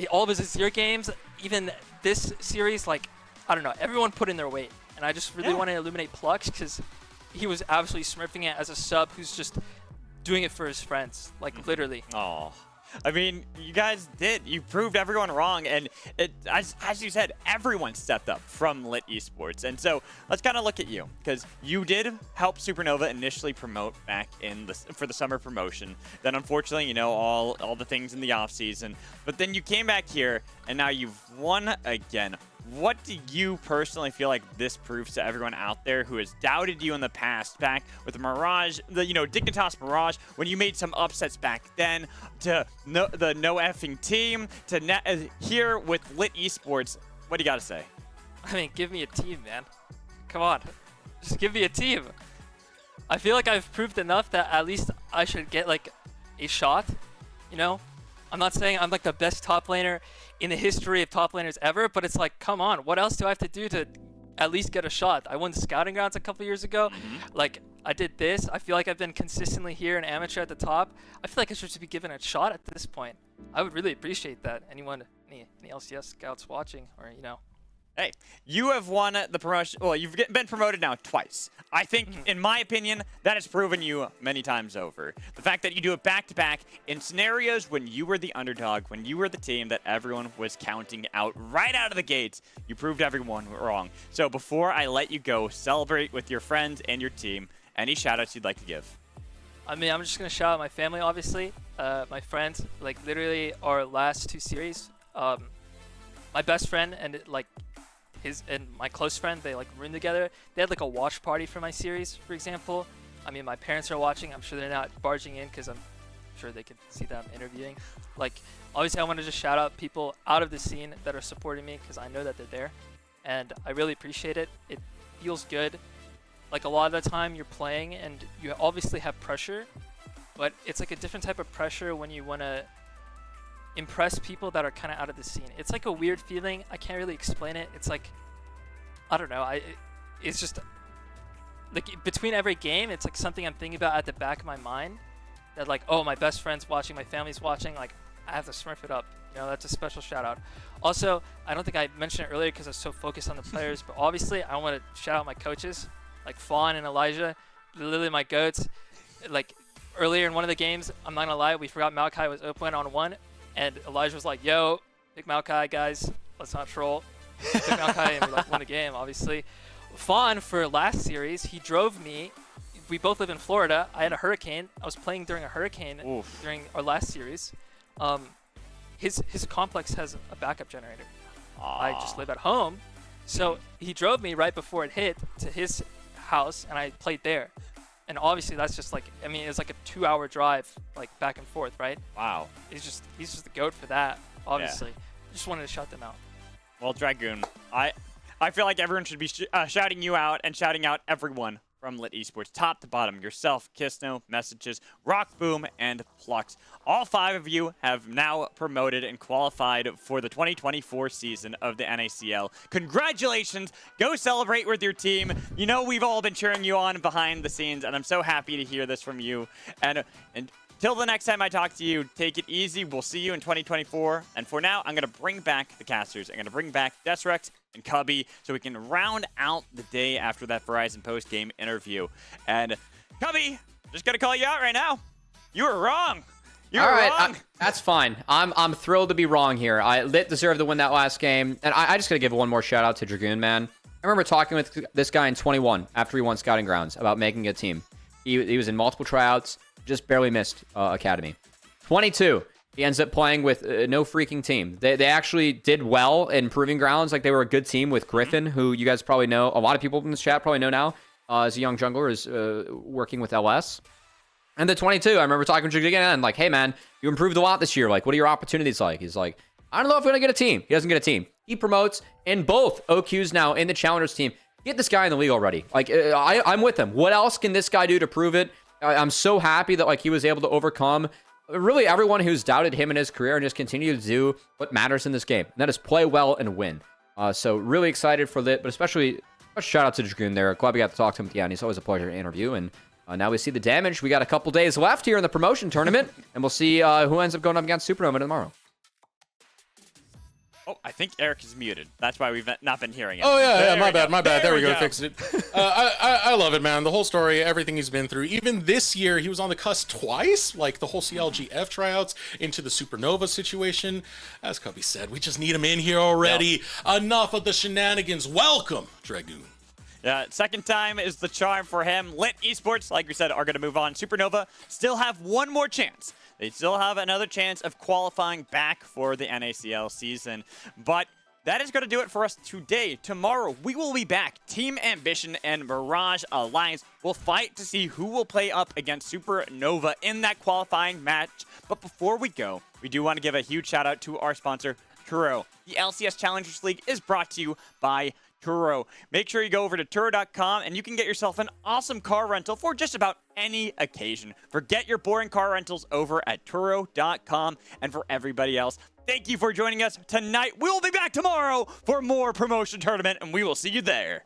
all of his Azir games, even this series, like, I don't know, everyone put in their weight. And I just really want to illuminate Plux because he was absolutely smurfing it as a sub who's just doing it for his friends, like literally. Oh, I mean, you guys did. You proved everyone wrong, and as you said, everyone stepped up from LiT Esports. And so let's kind of look at you, because you did help Supernova initially promote back in for the summer promotion. Then, unfortunately, you know, all the things in the off season. But then you came back here, and now you've won again. What do you personally feel like this proves to everyone out there who has doubted you in the past, back with the Mirage, Dignitas Mirage, when you made some upsets back then, to the no effing team, to here with LiT Esports? What do you got to say? I mean, give me a team, man. Come on. Just give me a team. I feel like I've proved enough that at least I should get, like, a shot, you know? I'm not saying I'm, like, the best top laner in the history of top laners ever, but it's like, come on, what else do I have to do to at least get a shot? I won the scouting grounds a couple years ago. Like, I did this. I feel like I've been consistently here in amateur at the top. I feel like I should just be given a shot at this point. I would really appreciate that. Anyone, any LCS scouts watching, or, you know. Hey, you have won the promotion. Well, you've been promoted now twice. I think, in my opinion, that has proven you many times over. The fact that you do it back-to-back in scenarios when you were the underdog, when you were the team that everyone was counting out right out of the gates, you proved everyone wrong. So before I let you go, celebrate with your friends and your team. Any shout-outs you'd like to give? I mean, I'm just going to shout out my family, obviously. My friends, like, literally our last 2 series. My best friend and, like, and my close friend, they, like, roomed together. They had, like, a watch party for my series, for example. I mean, my parents are watching. I'm sure they're not barging in because I'm sure they can see that I'm interviewing. Like, obviously, I want to just shout out people out of the scene that are supporting me because I know that they're there. And I really appreciate it. It feels good. Like, a lot of the time you're playing and you obviously have pressure, but it's, like, a different type of pressure when you want to impress people that are kind of out of the scene. It's like a weird feeling. I can't really explain it. It's like, I don't know. It's just like between every game, it's like something I'm thinking about at the back of my mind. That, like, oh, my best friend's watching, my family's watching. Like, I have to smurf it up. You know, that's a special shout out. Also, I don't think I mentioned it earlier because I was so focused on the players, but obviously I want to shout out my coaches. Like Fawn and Elijah, literally my goats. Like earlier in one of the games, I'm not gonna lie, we forgot Maokai was open on 1, and Elijah was like, "Yo, pick Maokai, guys. Let's not troll." Pick Maokai, and we like won the game, obviously. Fawn for last series, he drove me. We both live in Florida. I had a hurricane. I was playing during a hurricane during our last series. His complex has a backup generator. I just live at home. So he drove me right before it hit to his house, and I played there. And obviously that's just like, I mean, it's like a 2-hour drive, like back and forth, right? Wow. He's just the GOAT for that, obviously. Just wanted to shout them out. Well, Dragoon, I feel like everyone should be shouting you out and shouting out everyone from LiT Esports, top to bottom. Yourself, Kisno, Messages, Rock Boom, and Plux. All 5 of you have now promoted and qualified for the 2024 season of the NACL. Congratulations. Go celebrate with your team. You know we've all been cheering you on behind the scenes, and I'm so happy to hear this from you. And till the next time I talk to you, take it easy. We'll see you in 2024. And for now, I'm going to bring back the casters. I'm going to bring back Desrex and Cubby so we can round out the day after that Verizon post-game interview. And Cubby, just going to call you out right now. You were wrong. You were wrong. That's fine. I'm thrilled to be wrong here. LiT deserved to win that last game. And I just got to give one more shout out to Dragoon, man. I remember talking with this guy in 21 after he won Scouting Grounds about making a team. He was in multiple tryouts. Just barely missed Academy. 22, he ends up playing with no freaking team. They actually did well in Proving Grounds. Like, they were a good team with Griffin, who you guys probably know. A lot of people in this chat probably know now as a young jungler, is working with LS. And the 22, I remember talking to him again, like, hey, man, you improved a lot this year. Like, what are your opportunities like? He's like, I don't know if I'm going to get a team. He doesn't get a team. He promotes, and both OQs now in the Challengers team. Get this guy in the league already. Like, I'm with him. What else can this guy do to prove it? I'm so happy that, like, he was able to overcome really everyone who's doubted him in his career and just continue to do what matters in this game. And that is play well and win. So really excited for LiT, but especially a shout out to Dragoon there. Glad we got to talk to him at the end. He's always a pleasure to interview. And now we see the damage. We got a couple days left here in the promotion tournament, and we'll see who ends up going up against Supernova tomorrow. Oh, I think Eric is muted. That's why we've not been hearing it. Oh, yeah, my bad. There we go. Fixed it. I love it, man. The whole story, everything he's been through. Even this year, he was on the cusp twice, like the whole CLGF tryouts into the Supernova situation. As Cubby said, we just need him in here already. Yep. Enough of the shenanigans. Welcome, Dragoon. Yeah, second time is the charm for him. LiT Esports, like we said, are going to move on. Supernova still have one more chance. They still have another chance of qualifying back for the NACL season. But that is going to do it for us today. Tomorrow, we will be back. Team Ambition and Mirage Alliance will fight to see who will play up against Supernova in that qualifying match. But before we go, we do want to give a huge shout out to our sponsor, Turo. The LCS Challengers League is brought to you by Turo. Make sure you go over to Turo.com and you can get yourself an awesome car rental for just about any occasion. Forget your boring car rentals over at Turo.com. And for everybody else, thank you for joining us tonight. We'll be back tomorrow for more promotion tournament, and we will see you there.